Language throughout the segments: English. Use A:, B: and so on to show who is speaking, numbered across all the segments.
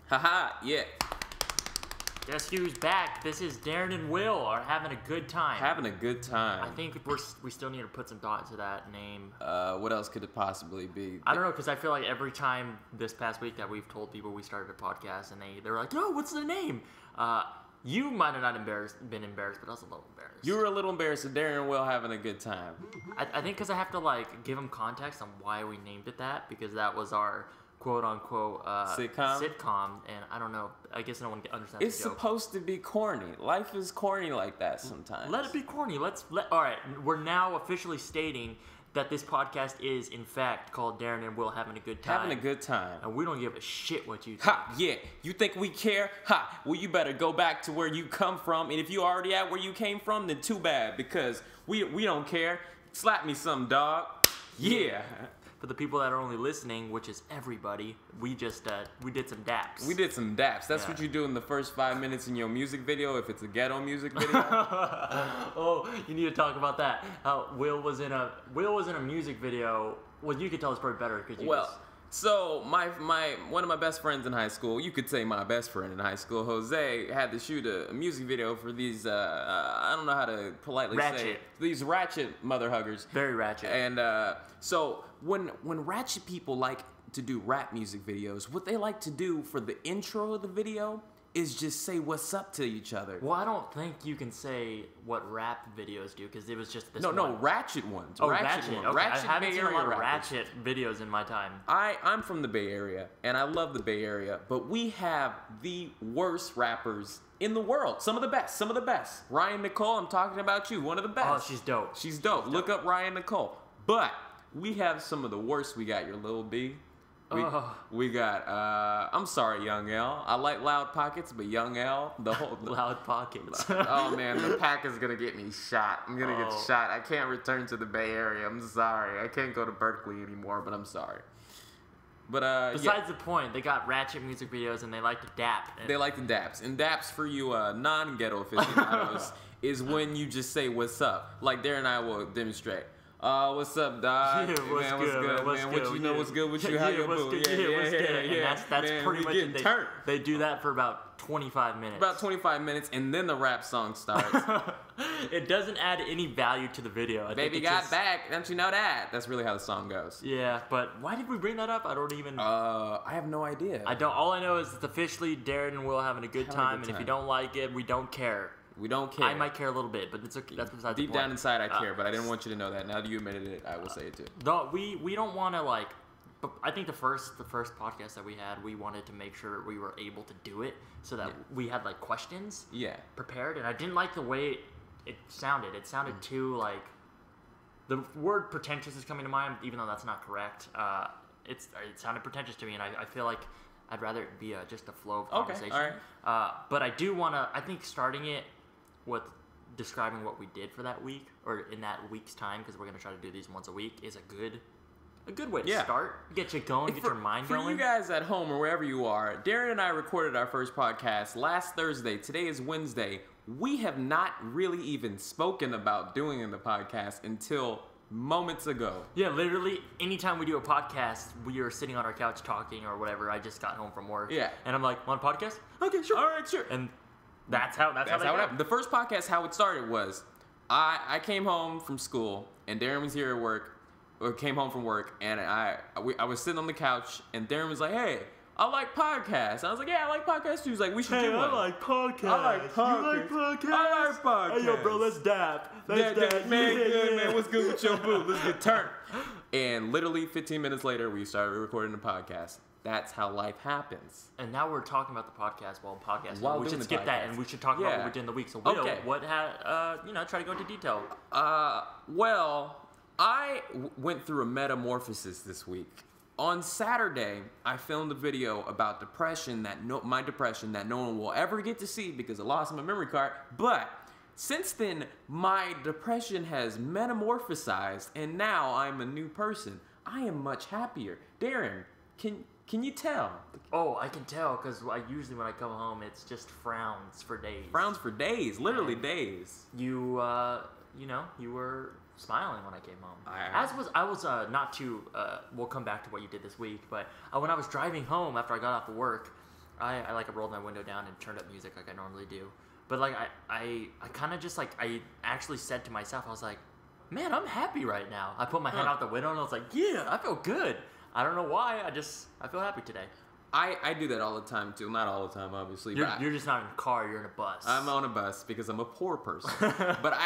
A: Haha, yeah.
B: Guess who's back? This is Daren and Will are having a good time.
A: Having a good time.
B: I think we still need to put some thought into that name.
A: What else could it possibly be?
B: I don't know, because I feel like every time this past week that we've told people we started a podcast and they were like, "Oh, what's the name?" You might have not been embarrassed, but I was a little embarrassed.
A: You were a little embarrassed at Daren and Will having a good time.
B: I think because I have to give them context on why we named it that, because that was our quote-unquote sitcom, and I don't know, I guess no one understands
A: it's
B: the joke.
A: Supposed to be corny. Life is corny like that sometimes.
B: Let it be corny. Alright, we're now officially stating that this podcast is, in fact, called Daren and Will Having a Good Time.
A: Having a good time.
B: And we don't give a shit what you think.
A: Ha, yeah. You think we care? Ha, well, you better go back to where you come from, and if you already at where you came from, then too bad, because we don't care. Slap me some, dog. Yeah.
B: For the people that are only listening, which is everybody, we did some daps.
A: We did some daps. That's what you do in the first 5 minutes in your music video, if it's a ghetto music video.
B: Oh, you need to talk about that. How Will was in a music video. Well, you could tell us probably better because you.
A: So one of my best friends in high school, you could say my best friend in high school, Jose, had to shoot a music video for these I don't know how to politely say it, these ratchet mother huggers.
B: Very ratchet.
A: And so when ratchet people like to do rap music videos, what they like to do for the intro of the video is just say what's up to each other.
B: Well, I don't think you can say what rap videos do, because it was just this
A: No, ratchet ones.
B: Oh, ratchet. Okay.
A: Ratchet
B: I haven't
A: Bay
B: seen a lot of
A: Area
B: ratchet videos in my time.
A: I'm from the Bay Area, and I love the Bay Area, but we have the worst rappers in the world. Some of the best. Ryan Nicole, I'm talking about you, one of the best.
B: Oh, she's dope.
A: She's dope. Look up Ryan Nicole. But we have some of the worst. We got your Lil B. We got, I'm sorry, Young L. I like Loud Pockets, but Young L,
B: Loud Pockets.
A: Oh, man, the pack is going to get me shot. I'm going to get shot. I can't return to the Bay Area. I'm sorry. I can't go to Berkeley anymore, but I'm sorry. But,
B: besides the point, they got ratchet music videos, and they like to dap.
A: They like the daps. And daps for you non-ghetto aficionados is when you just say, what's up? Like Daren and I will demonstrate. What's up, dog?
B: Yeah, what's good,
A: man? What you know? What's good with you? How you boo?
B: Yeah. And that's man, pretty much it. They do that for about 25 minutes.
A: About 25 minutes, and then the rap song starts.
B: It doesn't add any value to the video.
A: Baby got back, don't you know that? That's really how the song goes.
B: Yeah, but why did we bring that up? I don't even.
A: I have no idea.
B: I don't. All I know is it's officially Daren and Will having a good time, and if you don't like it, we don't care.
A: We don't care.
B: I might care a little bit, but it's okay. That's besides the point.
A: Deep down inside, I care, but I didn't want you to know that. Now that you admitted it, I will say it too.
B: No, we don't want to But I think the first podcast that we had, we wanted to make sure we were able to do it so that we had questions prepared, and I didn't like the way it sounded. It sounded too the word pretentious is coming to mind, even though that's not correct. It sounded pretentious to me, and I feel like I'd rather it be just a flow of conversation.
A: Okay, all right.
B: But I do want to. I think starting it with describing what we did for that week, or in that week's time, because we're going to try to do these once a week, is a good way to start. Get you going, get your mind going.
A: For you guys at home or wherever you are, Daren and I recorded our first podcast last Thursday. Today is Wednesday. We have not really even spoken about doing the podcast until moments ago.
B: Yeah, literally, anytime we do a podcast, we are sitting on our couch talking or whatever. I just got home from work.
A: Yeah.
B: And I'm like, want a podcast? Okay, sure. All right, sure. And that's how it happened.
A: The first podcast, how it started was, I came home from school, and Daren was here at work, or came home from work, and I was sitting on the couch, and Daren was like, hey, I like podcasts. I was like, yeah, I like podcasts too. He was like, we should do one.
B: I like podcasts.
A: I like podcasts.
B: You like podcasts?
A: I like podcasts.
B: Hey, yo, bro, let's dap.
A: Man, what's good with your boo? Let's get turned. And literally 15 minutes later, we started recording the podcast. That's how life happens.
B: And now we're talking about the podcast we should skip that, and we should talk about what we did in the week. So, what had, try to go into detail.
A: Well, I went through a metamorphosis this week. On Saturday, I filmed a video about my depression that no one will ever get to see because I lost my memory card. But since then, my depression has metamorphosized, and now I'm a new person. I am much happier. Daren, can you tell?
B: Oh, I can tell, because usually when I come home, it's just frowns for days.
A: Frowns for days, literally days.
B: You were smiling when I came home. I was not too. We'll come back to what you did this week, but when I was driving home after I got off of work, I like rolled my window down and turned up music like I normally do. But like I kind of just like I actually said to myself, I was like, man, I'm happy right now. I put my hand out the window and I was like, yeah, I feel good. I don't know why. I feel happy today.
A: I do that all the time too. Not all the time, obviously.
B: You're just not in a car. You're in a bus.
A: I'm on a bus because I'm a poor person. But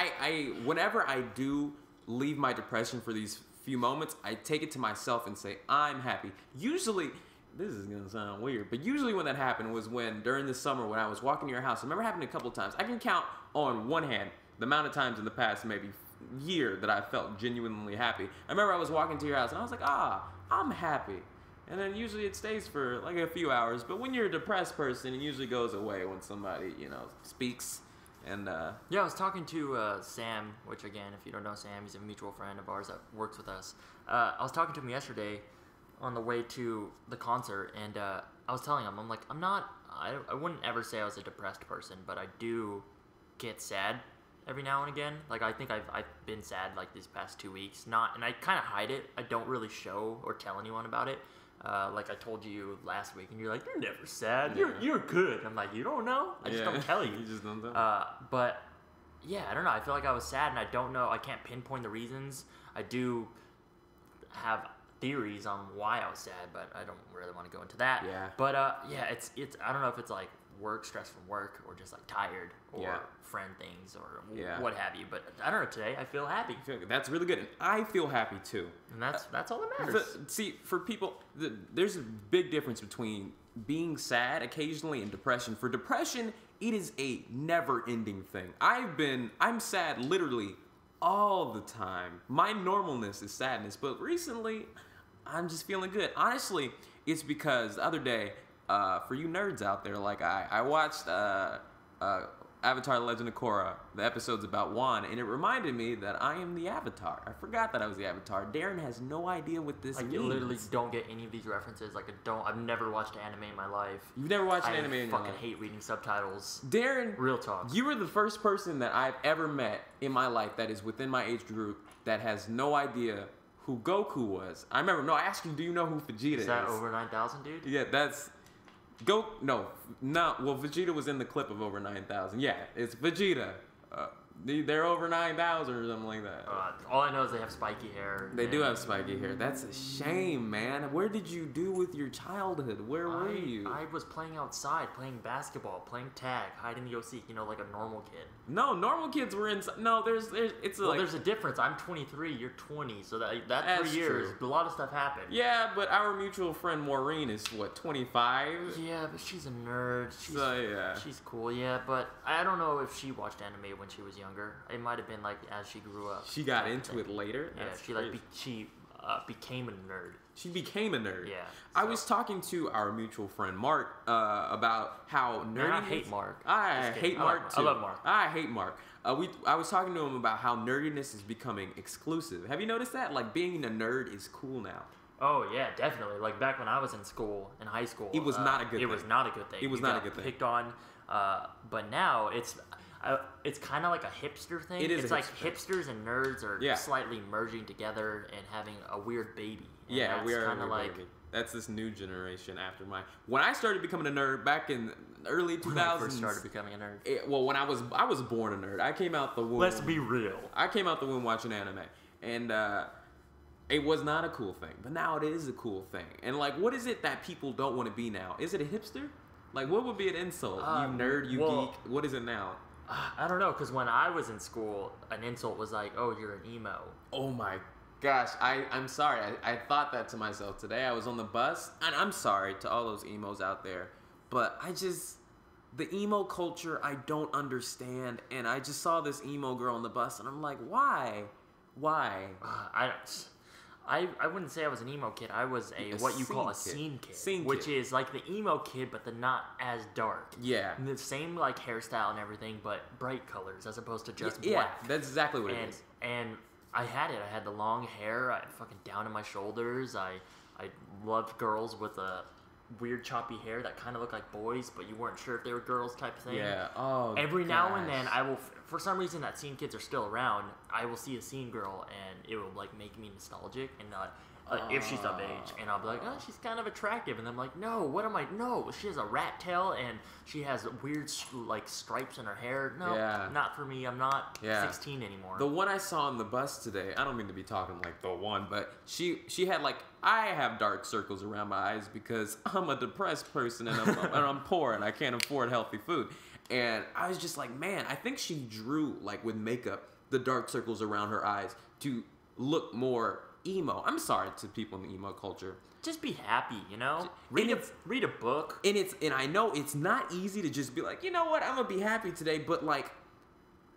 A: whenever I do leave my depression for these few moments, I take it to myself and say, I'm happy. Usually, this is going to sound weird, but usually when that happened was when, during the summer, when I was walking to your house. I remember it happened a couple of times. I can count on one hand the amount of times in the past maybe year that I felt genuinely happy. I remember I was walking to your house and I was like, I'm happy. And then usually it stays for like a few hours. But when you're a depressed person, it usually goes away when somebody, speaks. And
B: yeah, I was talking to Sam, which again, if you don't know Sam, he's a mutual friend of ours that works with us. I was talking to him yesterday on the way to the concert, and I was telling him, I'm like, I wouldn't ever say I was a depressed person, but I do get sad every now and again. Like, I think I've been sad like these past 2 weeks. And I kind of hide it. I don't really show or tell anyone about it. Like I told you last week, and you're like, you're never sad.
A: Yeah.
B: You're good. I'm like, you don't know. I just don't tell you.
A: You just don't know.
B: But yeah, I don't know. I feel like I was sad, and I don't know. I can't pinpoint the reasons. I do have theories on why I was sad, but I don't really want to go into that.
A: Yeah.
B: But yeah, it's. I don't know if it's like stress from work, or just like tired, or friend things, or what have you. But I don't know. Today I feel happy.
A: That's really good, and I feel happy too.
B: And that's all that matters.
A: See, for people, there's a big difference between being sad occasionally and depression. For depression, it is a never-ending thing. I'm sad literally all the time. My normalness is sadness, but recently, I'm just feeling good. Honestly, it's because the other day, for you nerds out there, like I watched Avatar: The Legend of Korra, the episodes about Wan, and it reminded me that I am the Avatar. I forgot that I was the Avatar. Darren has no idea what this means.
B: I literally don't get any of these references. Like, I've never watched anime in my life.
A: You've never watched an anime in your life?
B: I fucking hate reading subtitles.
A: Darren,
B: real talk.
A: You were the first person that I've ever met in my life that is within my age group that has no idea who Goku was. I remember, I asked you, do you know who Vegeta is?
B: Is that over 9,000, dude?
A: Yeah, that's... Well, Vegeta was in the clip of over 9,000. Yeah, it's Vegeta. They're over 9,000 or something like that.
B: All I know is they have spiky hair.
A: They do have spiky hair. That's a shame, man. Where did you do with your childhood? Where were you?
B: I was playing outside, playing basketball, playing tag, hide and go seek, like a normal kid.
A: No, normal kids were inside. No, there's
B: a difference. I'm 23, you're 20, so that 3 years, a lot of stuff happened.
A: Yeah, but our mutual friend Maureen is, what, 25?
B: Yeah, but she's a nerd. She's cool, yeah, but I don't know if she watched anime when she was younger. It might have been like as she grew up.
A: She got into it later?
B: Yeah, she became a nerd.
A: She became a nerd.
B: Yeah.
A: So. I was talking to our mutual friend Mark about how nerdy.
B: I hate Mark.
A: I hate Mark too.
B: I love Mark.
A: I hate Mark. I was talking to him about how nerdiness is becoming exclusive. Have you noticed that? Like, being a nerd is cool now.
B: Oh yeah, definitely. Like back when I was in high school,
A: it was not a good thing.
B: It was not a good thing.
A: It was not a good thing.
B: Picked on, but now it's kind of like a hipster thing.
A: It is.
B: It's like hipsters and nerds are slightly merging together and having a weird baby. And
A: yeah, we are
B: kind of like
A: baby. That's this new generation after mine. When I started becoming a nerd back in early 2000s,
B: when I first started becoming a nerd.
A: When I was born a nerd. I came out the womb.
B: Let's be real.
A: I came out the womb watching anime, and it was not a cool thing. But now it is a cool thing. And like, what is it that people don't want to be now? Is it a hipster? Like, what would be an insult? You nerd, you geek. What is it now?
B: I don't know, because when I was in school, an insult was like, oh, you're an emo.
A: Oh my gosh, I'm sorry. I thought that to myself today. I was on the bus, and I'm sorry to all those emos out there, but the emo culture, I don't understand, and I just saw this emo girl on the bus, and I'm like, why?
B: I wouldn't say I was an emo kid. I was what you call a scene kid. Which is like the emo kid, but the not as dark.
A: Yeah.
B: And the same like hairstyle and everything, but bright colors as opposed to just black.
A: Yeah, that's exactly what it is.
B: And I had it. I had the long hair, fucking down to my shoulders. I loved girls with a weird choppy hair that kind of looked like boys, but you weren't sure if they were girls type of thing.
A: Yeah. Oh.
B: Every now and then, I will. For some reason, that scene kids are still around. I will see a scene girl, and it will like make me nostalgic, and if she's of age, and I'll be like, oh, she's kind of attractive, and I'm like, no, what am I? No, she has a rat tail, and she has weird like stripes in her hair. No, not for me. I'm not 16 anymore.
A: The one I saw on the bus today, I don't mean to be talking like the one, but she had like, I have dark circles around my eyes because I'm a depressed person and I'm poor and I can't afford healthy food. And I was just like, man, I think she drew, like with makeup, the dark circles around her eyes to look more emo. I'm sorry to people in the emo culture.
B: Just be happy, you know? Read a book.
A: And I know it's not easy to just be like, you know what, I'm going to be happy today, but like,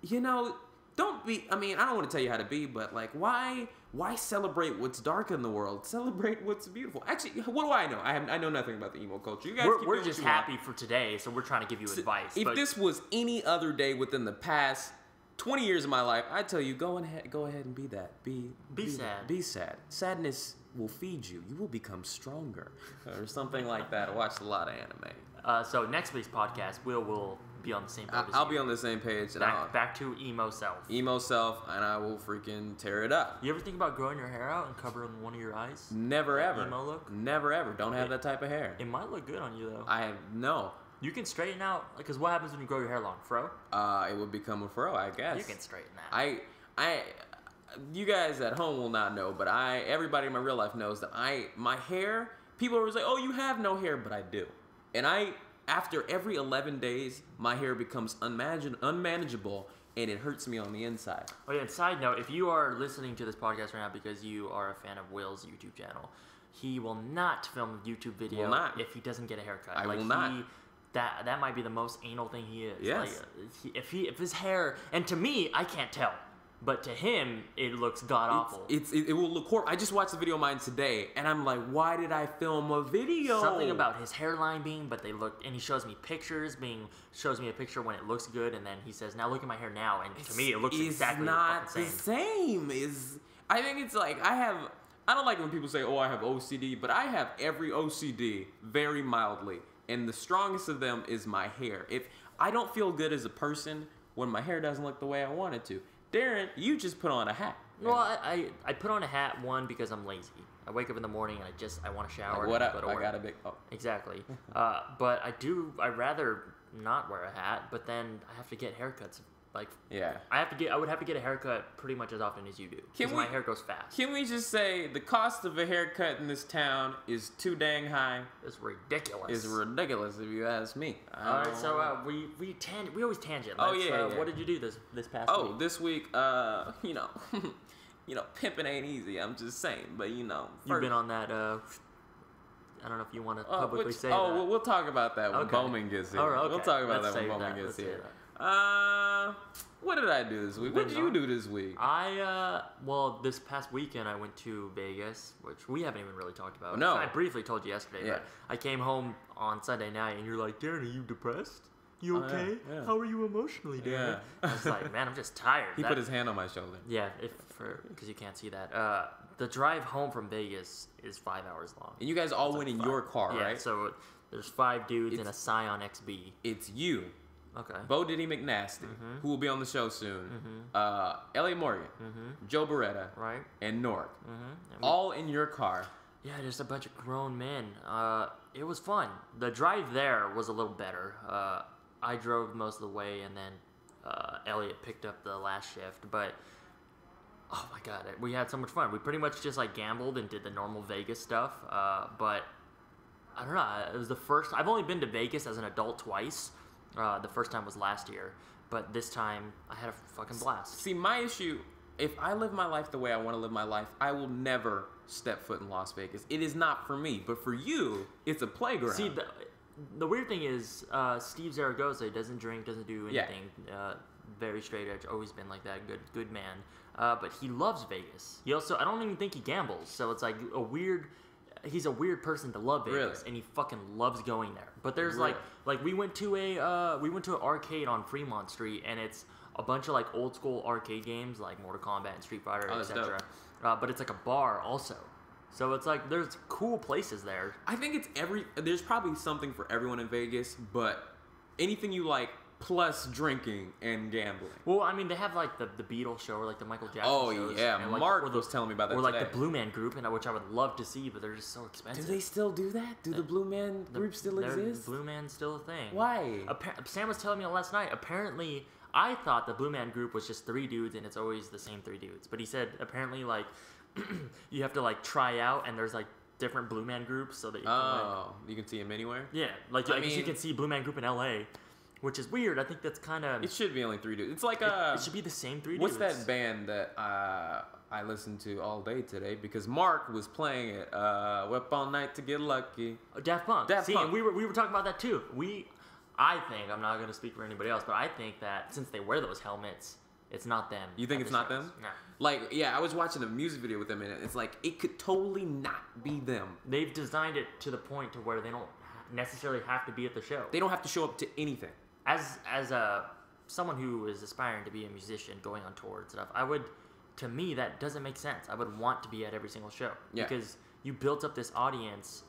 A: you know, don't be, I mean, I don't want to tell you how to be, but like, why celebrate what's dark in the world? Celebrate what's beautiful. Actually, what do I know? I know nothing about the emo culture. You guys
B: we're just happy for today, so we're trying to give you advice.
A: If this was any other day within the past 20 years of my life, I'd tell you, go ahead and be that. Be sad. Be sad. Sadness will feed you. You will become stronger. Or something like that. I watched a lot of anime.
B: So next week's podcast, we'll be on the same page.
A: I'll be on the same page.
B: Back to emo self.
A: Emo self, and I will freaking tear it up.
B: You ever think about growing your hair out and covering one of your eyes?
A: Never ever.
B: Emo look?
A: Never ever. Don't have that type of hair.
B: It might look good on you though.
A: No.
B: You can straighten out, because what happens when you grow your hair long? Fro?
A: It would become a fro, I guess.
B: You can straighten that.
A: You guys at home will not know, but everybody in my real life knows that my hair, people are always like, oh, you have no hair, but I do. And after every 11 days, my hair becomes unmanageable, and it hurts me on the inside.
B: Oh yeah, and side note, if you are listening to this podcast right now because you are a fan of Will's YouTube channel, he will not film a YouTube video if he doesn't get a haircut.
A: I will not.
B: That might be the most anal thing he is.
A: Yes.
B: Like, if his hair, and to me, I can't tell, but to him, it looks god awful.
A: It will look horrible. I just watched a video of mine today, and I'm like, why did I film a video?
B: Something about his hairline but they look, and he shows me pictures, shows me a picture when it looks good, and then he says, now look at my hair now, and to me, it looks exactly the
A: same. I think it's like, I don't like when people say, oh, I have OCD, but I have every OCD very mildly. And the strongest of them is my hair. If I don't feel good as a person when my hair doesn't look the way I want it to. Daren, you just put on a hat.
B: Well, I put on a hat, one, because I'm lazy. I wake up in the morning and I want to shower.
A: Like, what up? I got a big... Oh.
B: Exactly. But I'd rather not wear a hat, but then I have to get haircuts. Like, I would have to get a haircut pretty much as often as you do. Because my hair grows fast.
A: Can we just say the cost of a haircut in this town is too dang high?
B: It's ridiculous.
A: It's ridiculous if you ask me.
B: All right, so we always tangent. What did you do this past week?
A: Oh, this week, you know, pimping ain't easy. I'm just saying, but you know,
B: you've been on that. I don't know if you want to publicly say that.
A: Oh, we'll talk about that when Bowman gets here.
B: Okay.
A: We'll talk about that when Bowman gets here. What did I do this week? What did you do this week?
B: This past weekend I went to Vegas, which we haven't even really talked about.
A: No.
B: I briefly told you yesterday, but I came home on Sunday night and you're like, Daren, are you depressed? You okay?
A: Yeah.
B: How are you emotionally, Daren?
A: Yeah.
B: I was like, man, I'm just tired.
A: He put his hand on my shoulder.
B: Yeah, because you can't see that. The drive home from Vegas is 5 hours long.
A: And you guys all went in your car, right?
B: Yeah, so there's 5 dudes in a Scion XB.
A: It's you.
B: Okay.
A: Bo Diddy McNasty, who will be on the show soon. Elliot Morgan, Joe Beretta,
B: right,
A: and Nork, all in your car.
B: Yeah, just a bunch of grown men. It was fun. The drive there was a little better. I drove most of the way, and then Elliot picked up the last shift. But oh my god, we had so much fun. We pretty much just like gambled and did the normal Vegas stuff. But I don't know. It was the first. I've only been to Vegas as an adult twice. The first time was last year, but this time I had a fucking blast.
A: See, my issue, if I live my life the way I want to live my life, I will never step foot in Las Vegas. It is not for me, but for you, it's a playground.
B: See, the weird thing is, Steve Zaragoza doesn't drink, doesn't do anything. Yeah. Very straight edge, always been like that, good man. But he loves Vegas. He also, I don't even think he gambles, so it's like he's a weird person to love Vegas, and he fucking loves going there. But there's like we went to an arcade on Fremont Street, and it's a bunch of like old school arcade games like Mortal Kombat and Street Fighter, etc. But it's like a bar also, so it's like there's cool places there.
A: I think there's probably something for everyone in Vegas, but anything you like plus drinking and gambling.
B: Well, I mean, they have like the Beatles show or like the Michael Jackson shows.
A: Yeah,
B: and, like,
A: Mark was telling me about that
B: Or like
A: today.
B: the Blue Man Group, which I would love to see, but they're just so expensive.
A: Do they still do that? Do the Blue Man Group still exist?
B: Blue Man's still a thing.
A: Why?
B: Sam was telling me last night, apparently, I thought the Blue Man Group was just 3 dudes and it's always the same 3 dudes. But he said apparently like you have to like try out and there's like different Blue Man Groups so that you can
A: you can see them anywhere?
B: Yeah, like I guess you can see Blue Man Group in LA, which is weird. I think that's kind of...
A: It should be only 3 dudes. It's like
B: it should be the same 3
A: what's
B: dudes.
A: What's that band that I listened to all day today because Mark was playing it. We're up all night to get lucky.
B: Daft Punk.
A: Daft Punk.
B: And we were talking about that too. I think, I'm not going to speak for anybody else, but I think that since they wear those helmets, it's not them.
A: You think it's not them?
B: No.
A: Like, yeah, I was watching a music video with them in it. It's like, it could totally not be them.
B: They've designed it to the point to where they don't necessarily have to be at the show.
A: They don't have to show up to anything.
B: As someone who is aspiring to be a musician, going on tour and stuff, to me, that doesn't make sense. I would want to be at every single show. Yeah. Because you built up this audience.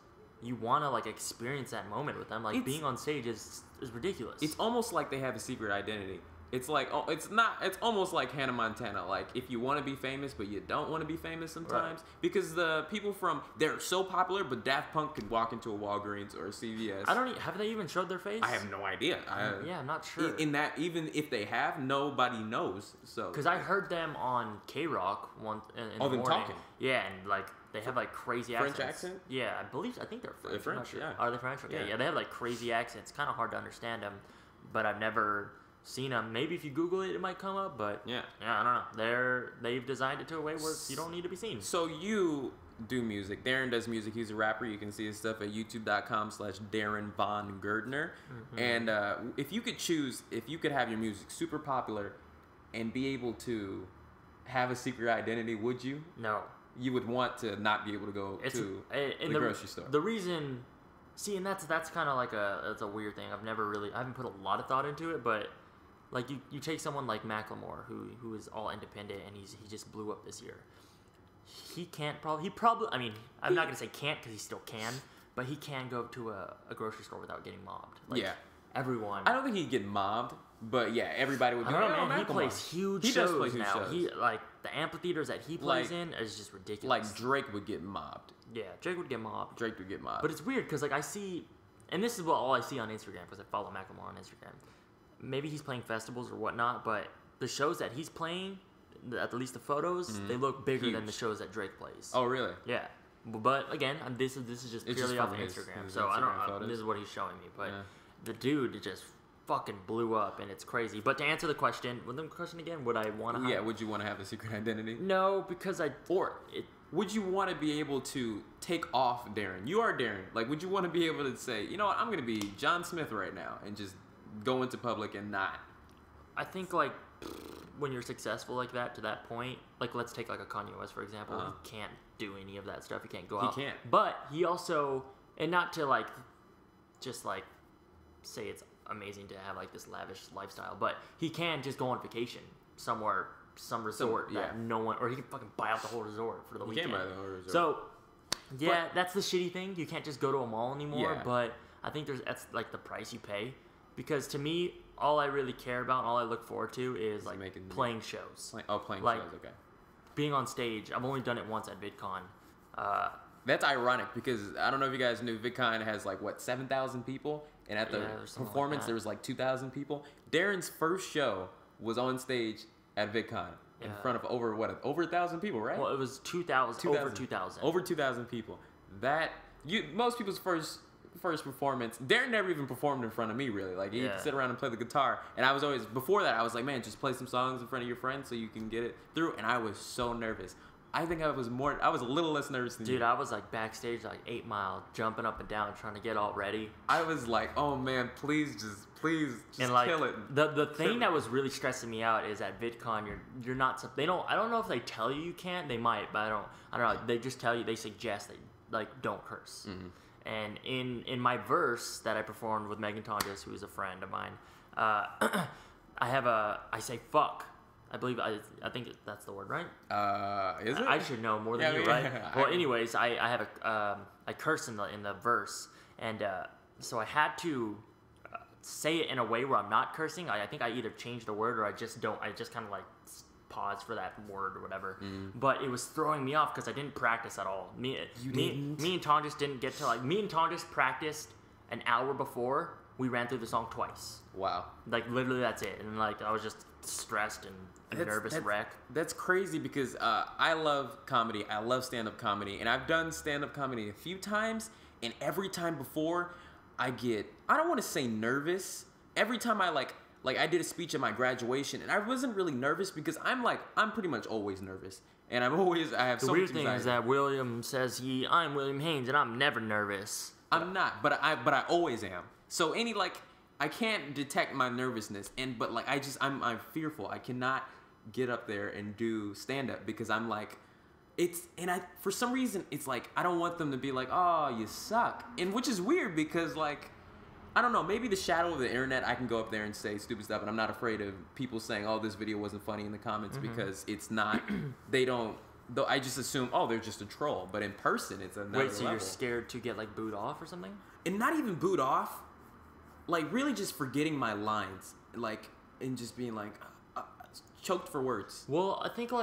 B: You want to like experience that moment with them. Like being on stage is ridiculous.
A: It's almost like they have a secret identity. It's like it's almost like Hannah Montana. Like if you want to be famous but you don't want to be famous sometimes, right. Because the people they're so popular, but Daft Punk could walk into a Walgreens or a CVS.
B: Have they even showed their face?
A: I have no idea.
B: I'm not sure.
A: In that, even if they have, nobody knows. So
B: because I heard them on K-Rock once in the morning.
A: Talking.
B: Yeah, and like they have like crazy accents.
A: French accent?
B: Yeah, I think they're French.
A: They're French,
B: sure.
A: yeah.
B: Are they French? Okay, yeah, they have like crazy accents. Kind of hard to understand them, but I've never seen them. Maybe if you Google it, it might come up. But yeah, I don't know. They've designed it to a way where you don't need to be seen.
A: So you do music. Daren does music. He's a rapper. You can see his stuff at youtube.com/Daren Von Girdner. Mm-hmm. And if you could have your music super popular and be able to have a secret identity, would you?
B: No.
A: You would want to not be able to go to the grocery store.
B: The reason, and that's kind of like it's a weird thing. I haven't put a lot of thought into it, but like you take someone like Macklemore, who is all independent, and he just blew up this year. I'm not gonna say can't because he still can, but he can go to a grocery store without getting mobbed. Like, yeah. Everyone.
A: I don't think he'd get mobbed, but yeah, everybody would be.
B: I don't know, man. He plays huge shows. He does play huge shows.
A: He
B: like the amphitheaters that he plays in is just ridiculous.
A: Like Drake would get mobbed.
B: Yeah, Drake would get mobbed.
A: But
B: it's weird because like I see, and this is all I see on Instagram because I follow Macklemore on Instagram. Maybe he's playing festivals or whatnot, but the shows that he's playing, at least the photos, they look bigger than the shows that Drake plays.
A: Oh, really?
B: Yeah. But again, this is just purely off Instagram, so I don't know. This is what he's showing me, but the dude just fucking blew up, and it's crazy. But to answer the question, would I want to?
A: Yeah, would you want to have a secret identity?
B: No, because
A: would you want to be able to take off Daren? You are Daren. Like, would you want to be able to say, you know what, I'm going to be John Smith right now, and just go into public and not?
B: I think like when you're successful like that to that point, like let's take like a Kanye West for example. He can't do any of that stuff. He can't go out.
A: He can't.
B: But he also, and not to like just like say it's amazing to have like this lavish lifestyle, but he can just go on vacation somewhere, some resort that no one, or he can fucking buy out the whole resort for the weekend.
A: He can buy the whole resort.
B: So that's the shitty thing. You can't just go to a mall anymore. But I think that's like the price you pay, because to me, all I really care about and all I look forward to is like playing shows.
A: Playing shows. Okay.
B: Being on stage. I've only done it once at VidCon.
A: That's ironic because I don't know if you guys knew VidCon has 7,000 people, and at the performance there was 2,000 people. Daren's first show was on stage at VidCon in front of over 1,000 people, right?
B: Well, it was 2,000. Over 2,000.
A: Over 2,000 people. Most people's first performance. Daren never even performed in front of me, really. He'd sit around and play the guitar, and I was always, before that, I was like, man, just play some songs in front of your friends so you can get it through. And I was so nervous. I think I was a little less nervous than you.
B: Dude, I was backstage 8 Mile, jumping up and down, trying to get all ready.
A: I was like, oh man, please just kill it.
B: The thing that was really stressing me out is at VidCon, you're not, I don't know if they tell you can't, they might, but I don't know, they just tell you, they suggest that don't curse. Mm-hmm. And in my verse that I performed with Megan Tonjes, who is a friend of mine, I say fuck. I believe I think that's the word, right?
A: Is it?
B: I should know more than you, right? Well, anyways, I have I curse in the verse, and so I had to say it in a way where I'm not cursing. I think I either change the word or I just don't. I just kind of like pause for that word or whatever. But it was throwing me off because I didn't practice at all. Me and Tongus didn't get to me and Tongus practiced an hour before. We ran through the song twice.
A: Wow.
B: Like literally that's it. And like I was just stressed and a nervous wreck.
A: That's crazy because I love comedy. I love stand-up comedy. And I've done stand-up comedy a few times. And every time before, I don't want to say nervous. Every time I like I did a speech at my graduation, and I wasn't really nervous because I'm pretty much always nervous. And I have so much anxiety.
B: The weird thing is that William says I'm William Haynes, and I'm never nervous.
A: I'm not, but I always am. So I can't detect my nervousness, but I'm fearful. I cannot get up there and do stand-up because I'm like, for some reason, it's like, I don't want them to be like, oh, you suck. And which is weird because I don't know, maybe the shadow of the internet, I can go up there and say stupid stuff, and I'm not afraid of people saying, oh, this video wasn't funny in the comments because it's not, though I just assume, oh, they're just a troll. But in person, it's another level.
B: Wait, so you're scared to get booed off or something?
A: And not even booed off, really just forgetting my lines, and just being choked for words.
B: Well, I think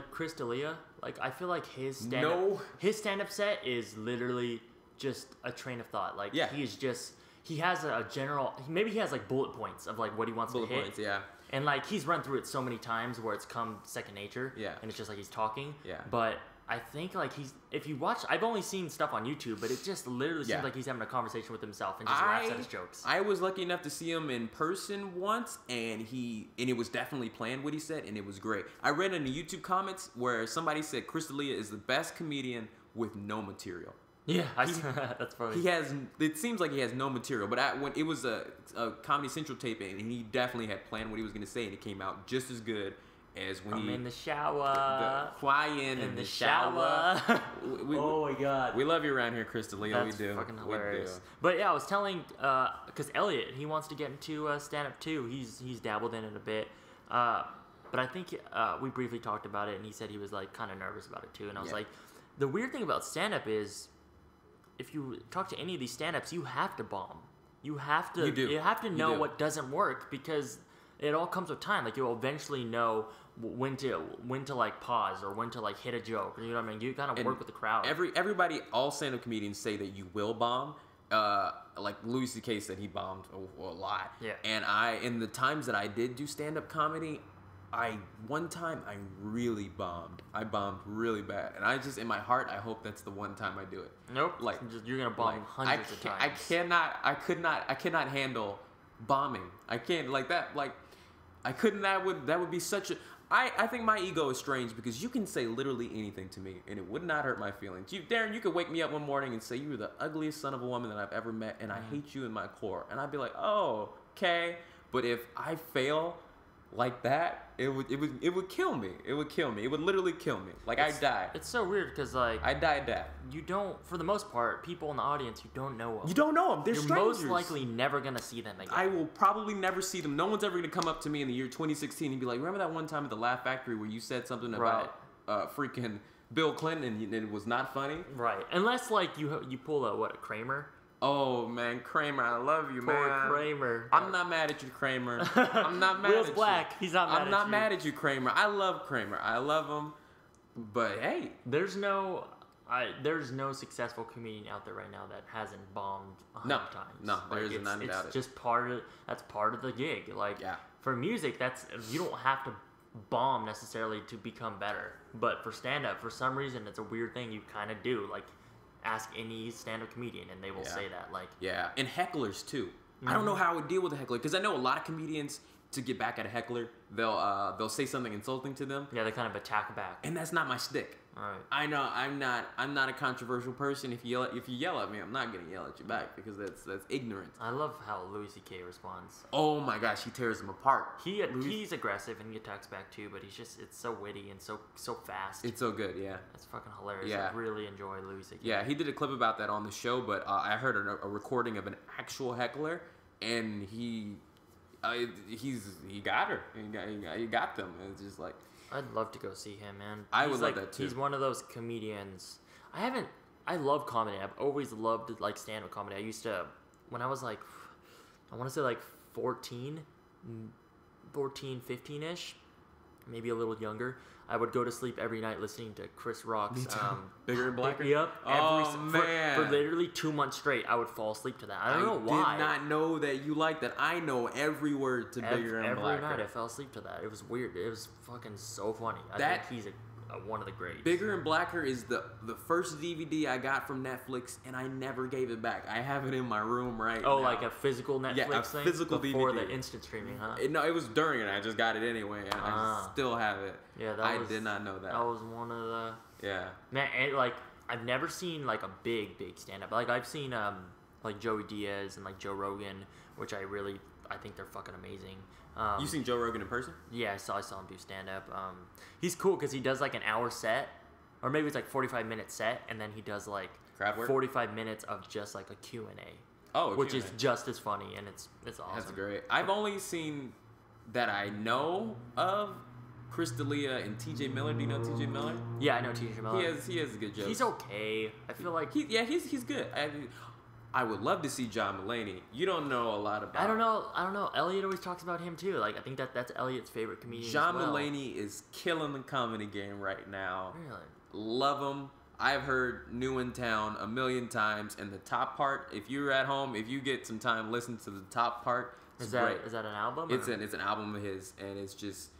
B: Chris D'Elia, I feel like his stand-up set is literally just a train of thought. He has a general, maybe he has bullet points of what he wants to hit. Bullet points, yeah. And he's run through it so many times where it's come second nature. Yeah. And it's just he's talking. Yeah. But I think if you watch, I've only seen stuff on YouTube, but it just literally seems like he's having a conversation with himself and just laughs at his jokes.
A: I was lucky enough to see him in person once, and it was definitely planned what he said, and it was great. I read in the YouTube comments where somebody said Chris D'Elia is the best comedian with no material.
B: Yeah, that's funny.
A: It seems like he has no material, but when it was a Comedy Central taping, and he definitely had planned what he was going to say, and it came out just as good as when
B: I'm in the shower.
A: Crying in the shower.
B: Oh my god.
A: We love you around here, Chris D'Elia. We do.
B: That's fucking hilarious. But yeah, I was telling, because Elliot, he wants to get into stand-up too. He's dabbled in it a bit. But I think we briefly talked about it, and he said he was kind of nervous about it too. And I was like, the weird thing about stand-up is, if you talk to any of these stand-ups, you have to bomb. You have to. You have to know what doesn't work because it all comes with time. You'll eventually know when to pause or when to hit a joke. You know what I mean? You kind of work with the crowd.
A: Everybody, all stand-up comedians say that you will bomb. Louis C.K. said he bombed a lot. Yeah. And in the times that I did do stand-up comedy, one time I really bombed. I bombed really bad, and I just in my heart I hope that's the one time I do it.
B: Nope. You're gonna bomb hundreds of times.
A: I cannot handle bombing. I can't I couldn't. That would be such a. I think my ego is strange because you can say literally anything to me and it would not hurt my feelings. Darren, you could wake me up one morning and say you were the ugliest son of a woman that I've ever met, and I hate you in my core, and I'd be like, oh, okay. But if I fail like that, it would kill me. It would kill me. It would literally kill me. I'd die.
B: It's so weird because
A: I died that.
B: You don't, for the most part, people in the audience, you don't know them.
A: You don't know them. They're strangers.
B: You're most likely never gonna see them again.
A: I will probably never see them. No one's ever gonna come up to me in the year 2016 and be like, remember that one time at the Laugh Factory where you said something about freaking Bill Clinton and it was not funny?
B: Right. Unless you pull a Kramer.
A: Oh, man, Kramer, I love you, man.
B: Poor Kramer.
A: I'm not mad at you, Kramer. I'm not mad at you.
B: Will's black. He's not mad at you.
A: I'm not mad at you, Kramer. I love Kramer. I love him. But, hey.
B: There's no successful comedian out there right now that hasn't bombed 100 times.
A: No, there is none about it.
B: It's just part of the gig. For music, you don't have to bomb necessarily to become better. But for stand-up, for some reason, it's a weird thing you kind of do. Ask any stand-up comedian and they will say that.
A: And hecklers too. I don't know how I would deal with a heckler because I know a lot of comedians, to get back at a heckler, they'll say something insulting to them.
B: Yeah, they kind of attack back.
A: And that's not my shtick.
B: Right.
A: I know I'm not a controversial person. If you yell at me, I'm not gonna yell at you back because that's ignorant.
B: I love how Louis C.K. responds.
A: Oh my gosh, he tears them apart.
B: He's aggressive and he attacks back too, but it's so witty and so fast.
A: It's so good, yeah.
B: It's fucking hilarious. Yeah. I really enjoy Louis C.K.
A: Yeah, he did a clip about that on the show, but I heard a recording of an actual heckler, and he got her. He got them. It's just
B: I'd love to go see him, man.
A: I would love that too.
B: He's one of those comedians. I love comedy. I've always loved stand-up comedy. I used to, when I was I want to say like 14, 15-ish, maybe a little younger. I would go to sleep every night listening to Chris Rock's
A: Bigger and Blacker.
B: Yep.
A: Man.
B: For literally 2 months straight, I would fall asleep to that. I don't know why.
A: I did not know that you like that. I know every word to Bigger and Blacker.
B: Every night I fell asleep to that. It was weird. It was fucking so funny. I think he's one of the greats.
A: Bigger and Blacker is the first DVD I got from Netflix, and I never gave it back. I have it in my room right now.
B: Oh, like a physical Netflix thing?
A: Physical
B: before
A: DVD.
B: the instant streaming, huh?
A: No, it was during it. I just got it anyway, and I still have it.
B: Yeah,
A: I did not know that.
B: That was one of the...
A: Yeah.
B: Man, and, like, I've never seen, like, a big stand-up. Like, I've seen, like, Joey Diaz and, like, Joe Rogan, which I think they're fucking amazing.
A: You seen Joe Rogan in person?
B: Yeah, I saw him do stand-up. He's cool because he does, like, an hour set. Or maybe it's like 45-minute set, and then he does like
A: crowd work?
B: 45 minutes of just like a Q&A.
A: Oh,
B: which is just as funny, and it's awesome.
A: That's great. I've only seen that I know of Chris D'Elia and TJ Miller. Do you know TJ Miller?
B: Yeah, I know TJ Miller.
A: He has good jokes.
B: He's okay. I feel like
A: he's good. I would love to see John Mulaney. You don't know a lot about.
B: I don't know. Elliot always talks about him too. Like I think that's Elliot's favorite comedian.
A: John Mulaney is killing the comedy game right now.
B: Really?
A: Love him. I've heard New in Town a million times, and the top part. If you're at home, if you get some time, listen to the top part. Is that
B: an album?
A: It's an album of his, and it's just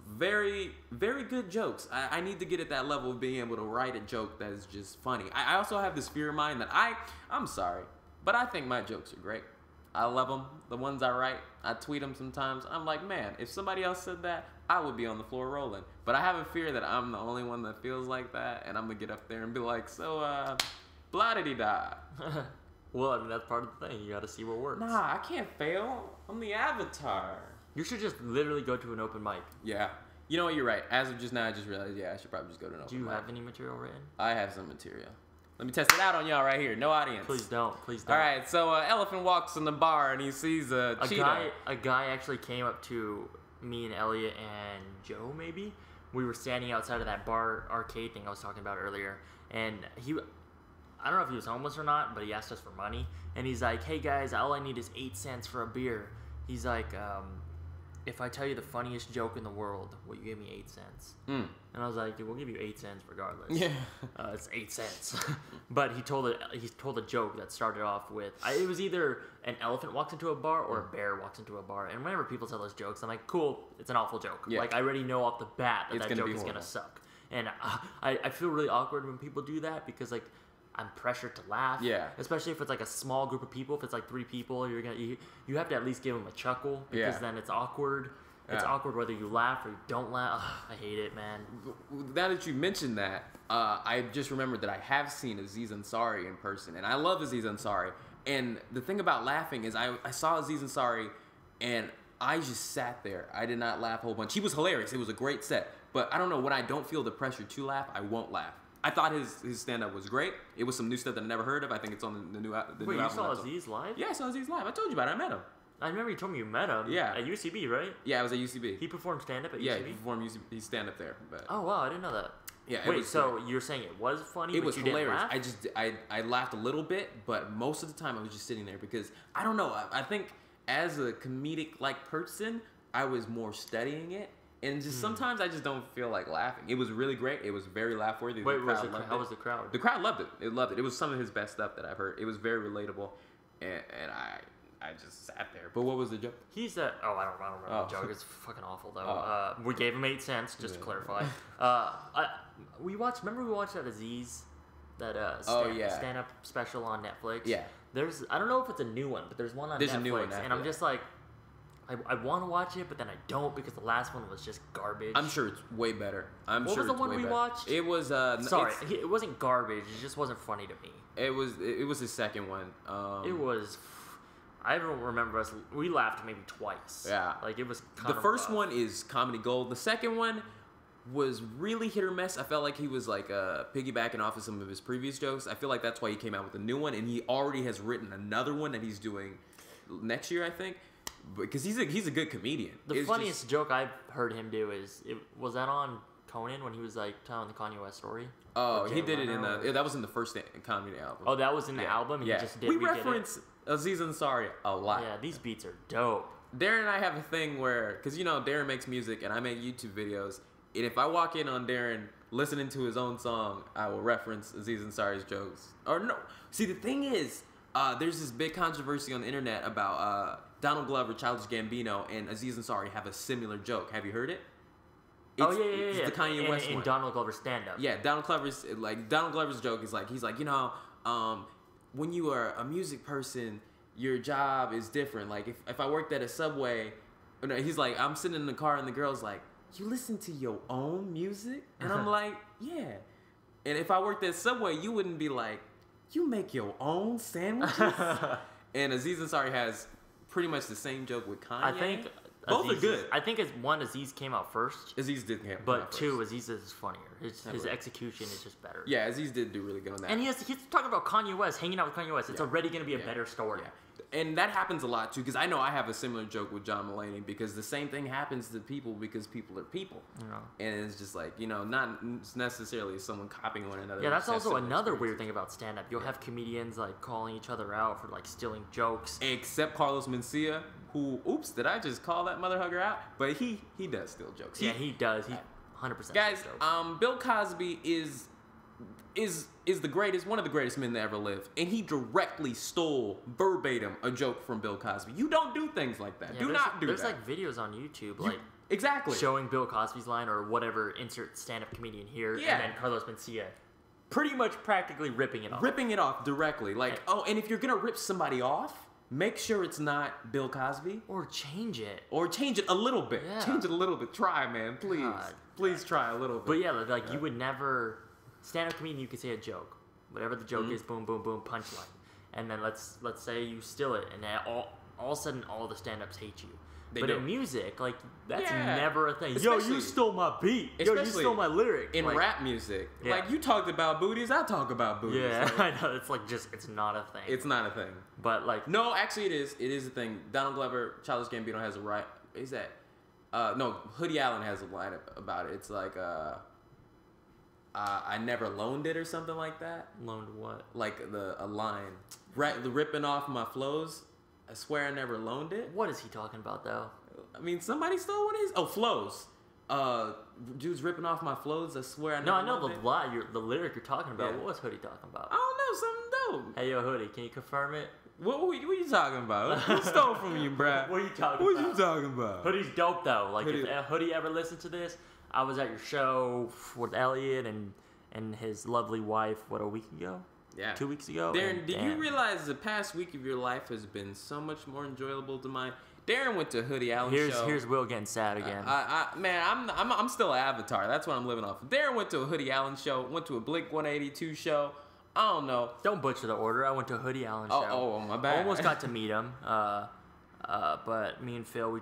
A: very, very good jokes. I need to get at that level of being able to write a joke that is just funny. I also have this fear of mine that I'm sorry, but I think my jokes are great. I love them. The ones I write, I tweet them sometimes. I'm like, man, if somebody else said that, I would be on the floor rolling. But I have a fear that I'm the only one that feels like that, and I'm going to get up there and be like, so, blah-de-dee-da.
B: Well, I mean, that's part of the thing. You got to see what works.
A: Nah, I can't fail. I'm the avatar.
B: You should just literally go to an open mic.
A: Yeah. You know what? You're right. As of just now, I just realized, I should probably just go to an open mic.
B: Do you have any material written?
A: I have some material. Let me test it out on y'all right here. No audience.
B: Please don't.
A: All right. So, Elephant walks in the bar and he sees a cheetah.
B: A guy actually came up to me and Elliot and Joe, maybe. We were standing outside of that bar arcade thing I was talking about earlier. And I don't know if he was homeless or not, but he asked us for money. And he's like, hey guys, all I need is 8 cents for a beer. He's like, if I tell you the funniest joke in the world, will you give me 8 cents? And I was like, dude, we'll give you 8 cents regardless. Yeah. It's 8 cents. But he told a joke that started off with, it was either an elephant walks into a bar or a bear walks into a bar. And whenever people tell those jokes, I'm like, cool, it's an awful joke. Yeah. Like, I already know off the bat that joke is going to suck. And I feel really awkward when people do that because, like, I'm pressured to laugh. Yeah. Especially if it's like a small group of people. If it's like 3 people, you have to at least give them a chuckle because then it's awkward. Yeah. It's awkward whether you laugh or you don't laugh. Ugh, I hate it, man.
A: Now that you mentioned that, I just remembered that I have seen Aziz Ansari in person, and I love Aziz Ansari. And the thing about laughing is I saw Aziz Ansari, and I just sat there. I did not laugh a whole bunch. He was hilarious. It was a great set. But I don't know, when I don't feel the pressure to laugh, I won't laugh. I thought his stand-up was great. It was some new stuff that I never heard of. I think it's on the new album.
B: Wait, you saw Aziz live?
A: Yeah, I saw Aziz live. I told you about it. I met him.
B: I remember you told me you met him.
A: Yeah.
B: At UCB, right?
A: Yeah, I was at UCB.
B: He performed stand-up at UCB?
A: Yeah, he performed stand-up there. But
B: oh, wow, I didn't know that.
A: Yeah.
B: Wait, so you're saying it was funny,
A: it was
B: you
A: hilarious.
B: Didn't laugh?
A: I laughed a little bit, but most of the time I was just sitting there because, I don't know, I think as a comedic-like person, I was more studying it. And just sometimes I just don't feel like laughing. It was really great. It was very laugh-worthy.
B: Wait, how was the crowd?
A: The crowd loved it. It loved it. It was some of his best stuff that I've heard. It was very relatable, and I just sat there. But what was the joke?
B: I don't remember the joke. It's fucking awful though. We gave him 8 cents just to clarify. We watched that Aziz, stand-up special on Netflix.
A: Yeah.
B: I don't know if it's a new one, but there's one on Netflix.
A: A new one,
B: and I'm just like, I want to watch it, but then I don't because the last one was just garbage.
A: I'm sure it's way better.
B: What was the one we watched?
A: It was
B: sorry, it wasn't garbage. It just wasn't funny to me.
A: It was his second one.
B: It was. I don't remember us. We laughed maybe twice.
A: Yeah,
B: like it was.
A: The first one is comedy gold. The second one was really hit or miss. I felt like he was like piggybacking off of some of his previous jokes. I feel like that's why he came out with a new one, and he already has written another one that he's doing next year, I think. Because he's a good comedian.
B: The funniest joke I've heard him do was that on Conan when he was like telling the Kanye West story?
A: Oh, he did it in the. That was in the first Kanye album.
B: Oh, that was in the album.
A: Yeah,
B: he just did.
A: We reference Aziz Ansari a lot.
B: Yeah, these beats are dope.
A: Daren and I have a thing where, because Daren makes music and I make YouTube videos, and if I walk in on Daren listening to his own song, I will reference Aziz Ansari's jokes. Or no, see the thing is, there's this big controversy on the internet about Donald Glover, Childish Gambino, and Aziz Ansari have a similar joke. Have you heard it? It's the Kanye West one.
B: In Donald Glover's stand-up.
A: Yeah, Donald Glover's joke is he's like, when you are a music person, your job is different. Like if I worked at a Subway, he's like, I'm sitting in the car and the girl's like, you listen to your own music? And I'm like, yeah. And if I worked at Subway, you wouldn't be like, you make your own sandwiches? And Aziz Ansari has pretty much the same joke with Kanye.
B: I think
A: both are good.
B: I think Aziz came out first.
A: Aziz did come out
B: but
A: first.
B: two, Aziz is funnier. His execution is just better.
A: Yeah, Aziz did do really good on that.
B: And he's talking about Kanye West, hanging out with Kanye West. It's already going to be a better story.
A: Yeah. And that happens a lot too, because I know I have a similar joke with John Mulaney, because the same thing happens to people because people are people. Yeah. And it's just like, not necessarily someone copying one another.
B: Yeah, that's also another weird thing about stand-up. You'll have comedians like calling each other out for like stealing jokes.
A: Except Carlos Mencia, who, oops, did I just call that mother hugger out? But he does steal jokes.
B: Yeah, he does. He 100%.
A: Guys, Bill Cosby is the greatest, one of the greatest men to ever live, and he directly stole verbatim a joke from Bill Cosby. You don't do things like that.
B: Yeah,
A: do not do that.
B: There's like videos on YouTube,
A: exactly
B: showing Bill Cosby's line or whatever, insert stand-up comedian here,
A: yeah.
B: and then Carlos Mencia pretty much practically ripping it off
A: directly. Like, and if you're gonna rip somebody off, make sure it's not Bill Cosby,
B: or change it
A: a little bit. Yeah. Change it a little bit. Try, man, please. Please try a little bit.
B: But yeah, you would never. Stand-up comedian, you could say a joke, whatever the joke is, boom, boom, boom, punchline, and then let's say you steal it, and all of a sudden all the stand-ups hate you. But in music, that's never a thing. Yo, you stole my beat. Yo, you stole my lyric.
A: In rap music, you talked about booties, I talk about booties.
B: Yeah, I know. It's it's not a thing.
A: It's not a thing.
B: But
A: no, actually, it is. It is a thing. Donald Glover, Childish Gambino has a right. Is that? No, Hoodie Allen has a line about it. It's like I never loaned it or something like that.
B: Loaned what?
A: Like a line. The ripping off my flows. I swear I never loaned it.
B: What is he talking about though?
A: I mean, somebody stole one of his. Oh, flows. Dude's ripping off my flows. I swear I never.
B: No, I know the lyric you're talking about. Yeah. What was Hoodie talking about?
A: I don't know. Something dope.
B: Hey, yo, Hoodie, can you confirm it?
A: What are you talking about? Who stole from you, bruh?
B: What are you talking about?
A: What are you talking about?
B: Hoodie's dope though. If Hoodie ever listened to this, I was at your show with Elliot and his lovely wife, a week ago? Yeah. 2 weeks ago?
A: Daren, did you realize the past week of your life has been so much more enjoyable to mine? Daren went to Hoodie Allen show.
B: Here's Will getting sad again.
A: I'm still an Avatar. That's what I'm living off of. Daren went to a Hoodie Allen show, went to a Blink 182 show. I don't know.
B: Don't butcher the order. I went to a Hoodie Allen show.
A: Oh, my bad.
B: Almost got to meet him. But me and Phil, we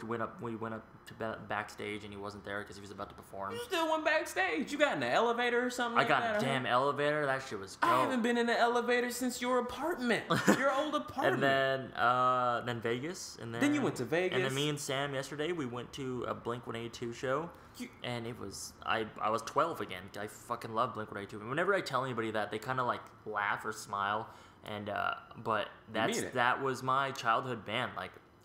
B: went up to backstage, and he wasn't there because he was about to perform.
A: You still went backstage? You got in the elevator or something?
B: I got a damn elevator. That shit was dope.
A: I haven't been in the elevator since your apartment, your old apartment.
B: And then Vegas, and
A: then you went to Vegas.
B: And then me and Sam yesterday we went to a Blink 182 show, and it was I was 12 again. I fucking love Blink 182. And whenever I tell anybody that, they kind of laugh or smile, and but that was my childhood band.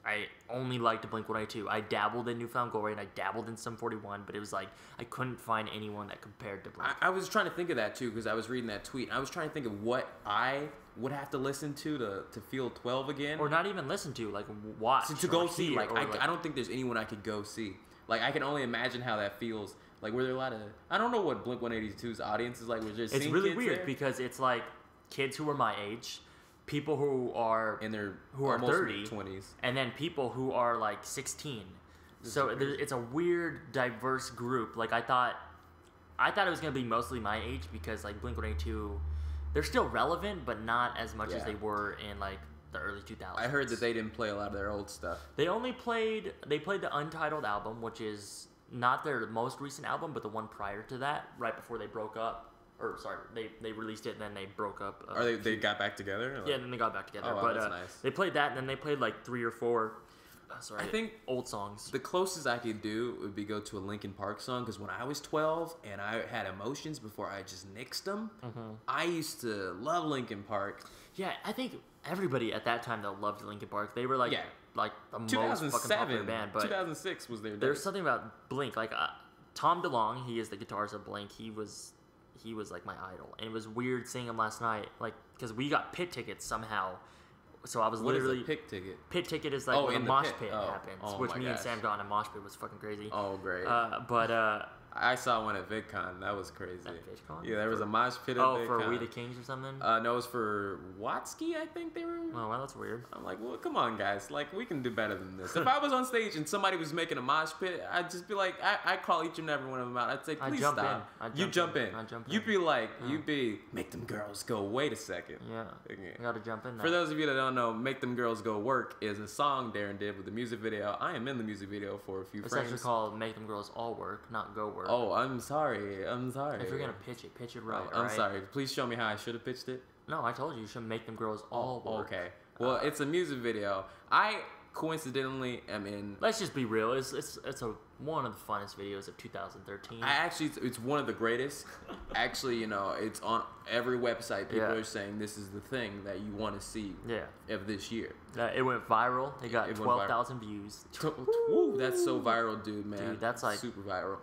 B: I only liked Blink 182. I dabbled in Newfound Glory and I dabbled in Sum 41, but it was I couldn't find anyone that compared to Blink.
A: I was trying to think of that too because I was reading that tweet. I was trying to think of what I would have to listen to feel 12 again,
B: or not even listen to, watch
A: to go see. I don't think there's anyone I could go see. I can only imagine how that feels. Were there a lot of I don't know what Blink 182's audience is like. Was there?
B: It's really weird there? Because it's kids who are my age. People who are
A: in their
B: 30,
A: 20s,
B: and then people who are 16. So it's a weird, diverse group. I thought it was gonna be mostly my age because Blink-182, they're still relevant, but not as much as they were in the early 2000s.
A: I heard that they didn't play a lot of their old stuff.
B: They played the Untitled album, which is not their most recent album, but the one prior to that, right before they broke up. Or sorry, they released it and then they broke up.
A: They got back together?
B: Yeah, then they got back together.
A: Oh, wow, that's nice.
B: They played that and then they played 3 or 4 Sorry,
A: I think
B: old songs.
A: The closest I could do would be go to a Linkin Park song, because when I was 12 and I had emotions before I just nixed them, I used to love Linkin Park.
B: Yeah, I think everybody at that time that loved Linkin Park, they were like the most fucking popular band. But
A: 2006 was their day.
B: There's something about Blink, like Tom DeLonge, he is the guitarist of Blink. He was like my idol, and it was weird seeing him last night, like because we got pit tickets somehow. So I was literally...
A: What is a pit ticket?
B: Pit ticket is like when a mosh pit happens, which me and Sam got in a mosh pit was fucking crazy.
A: Oh, great.
B: But
A: I saw one at VidCon. That was crazy.
B: At VidCon?
A: Yeah, there was a mosh pit at VidCon.
B: Oh, for We the Kings or something?
A: No, it was for Watsky, I think they were.
B: Oh, well, that's weird.
A: I'm like, well, come on, guys. Like, we can do better than this. If I was on stage and somebody was making a mosh pit, I'd just be like, I'd call each and every one of them out. I'd say, please stop. You jump in. You'd be like, make them girls go, wait a second.
B: Yeah. You gotta jump in now.
A: For those of you that don't know, Make Them Girls Go Work is a song Daren did with the music video. I am in the music video for a few frames.
B: It's actually called Make Them Girls All Work, not Go Work.
A: Oh, I'm sorry. I'm sorry.
B: If you're gonna pitch it right.
A: I'm sorry. Please show me how I should have pitched it.
B: No, I told you should make them girls all work.
A: Okay. Well, it's a music video. I coincidentally am in.
B: Let's just be real. It's one of the funnest videos of 2013.
A: It's one of the greatest. Actually, it's on every website. People are saying this is the thing that you want to see. Of this year.
B: It went viral. It got 12,000 views.
A: Woo, that's so viral, dude, man.
B: Dude, that's like
A: super viral.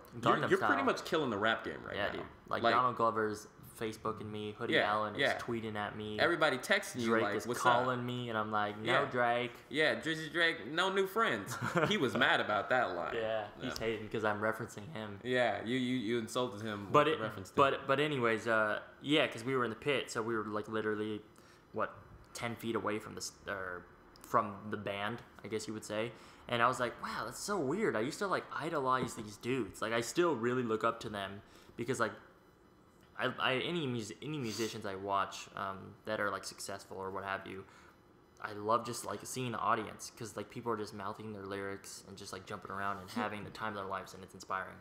B: You're
A: pretty much killing the rap game right now.
B: Yeah, dude. Like Donald Glover's Facebooking me, Hoodie Allen is tweeting at me.
A: Everybody texting you
B: Drake
A: like,
B: is
A: what's
B: calling me, and I'm like, no, Drake.
A: Yeah, Drizzy Drake, no new friends. He was mad about that line.
B: Yeah, he's hating because I'm referencing him.
A: Yeah, you insulted him.
B: But anyways, because we were in the pit, so we were like literally, 10 feet away from the band, I guess you would say. And I was like, wow, that's so weird. I used to like idolize these dudes. Like I still really look up to them because like any musicians I watch that are like successful or what have you, I love just like seeing the audience because like people are just mouthing their lyrics and just like jumping around and having the time of their lives, and it's inspiring.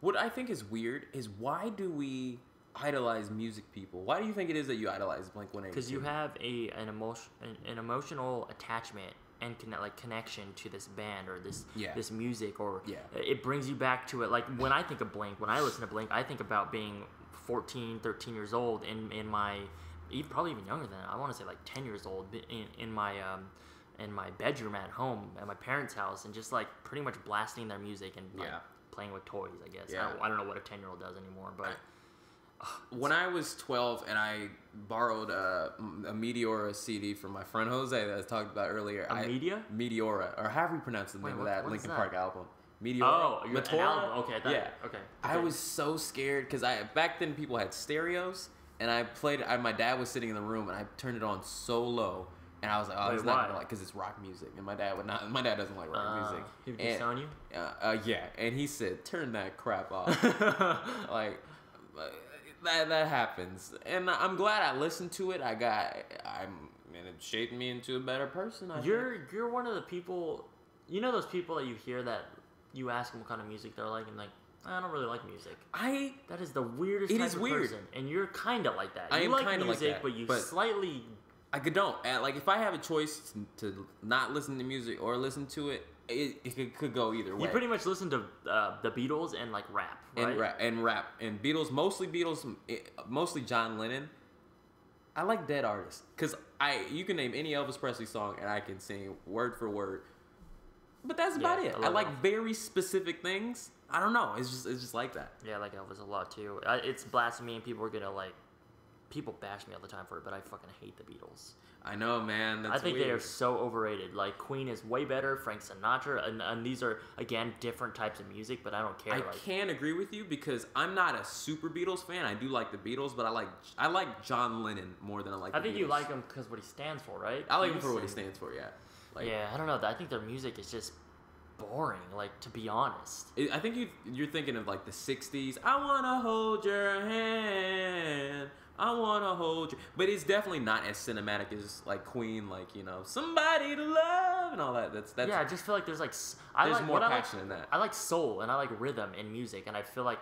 A: What I think is weird is why do we idolize music people? Why do you think it is that you idolize Blink-182?
B: Because you have an emotional attachment and connection to this band or this music, or it brings you back to it. Like when I think of Blink, when I listen to Blink, I think about being 14, 13 years old in my, probably even younger than that. I want to say like 10 years old in my bedroom at home at my parents' house, and just like pretty much blasting their music and like playing with toys, I guess. I don't know what a 10-year-old does anymore, but
A: when I was 12 and I borrowed a Meteora CD from my friend Jose that I talked about earlier. Meteora, or however you pronounce the name of that Linkin Park album. Meteora.
B: Oh, an album. Okay, okay.
A: I was so scared because back then people had stereos, and I played. My dad was sitting in the room, and I turned it on so low, and I was like, "Oh, it's not gonna like," because it's rock music, and my dad would not. My dad doesn't like rock music.
B: He was just telling you.
A: Yeah, and he said, "Turn that crap off." Like. That happens, and I'm glad I listened to it. And it shaped me into a better person.
B: You're one of the people, those people that you hear that you ask them what kind of music they're like, and like, I don't really like music. That is the weirdest.
A: It is weird.
B: Person, and you're kind of like that.
A: I am
B: like
A: kind of
B: music,
A: like that,
B: but slightly.
A: I don't. Like if I have a choice to not listen to music or listen to it. It could go either way.
B: You pretty much listen to the Beatles and like rap, right?
A: And rap and Beatles, mostly John Lennon. I like dead artists because you can name any Elvis Presley song and I can sing word for word. But that's about it. I like very specific things. I don't know. It's just like that.
B: Yeah, I like Elvis a lot too. It's blasphemy, and people are gonna people bash me all the time for it, but I fucking hate the Beatles.
A: I know, man. That's
B: I think
A: weird.
B: they are so overrated. Like Queen is way better, Frank Sinatra, and these are again different types of music. But I don't care.
A: I can't agree with you because I'm not a super Beatles fan. I do like the Beatles, but I like John Lennon more than I like. I think Beatles.
B: You like him because what he stands for, right?
A: I like him for what he stands for. Yeah.
B: I don't know. I think their music is just boring. Like to be honest.
A: I think you're thinking of like the '60s. I wanna hold your hand. I wanna hold you, but it's definitely not as cinematic as like Queen, like somebody to love and all that. That's
B: yeah. I just feel like there's
A: more passion in that.
B: I like soul and I like rhythm in music, and I feel like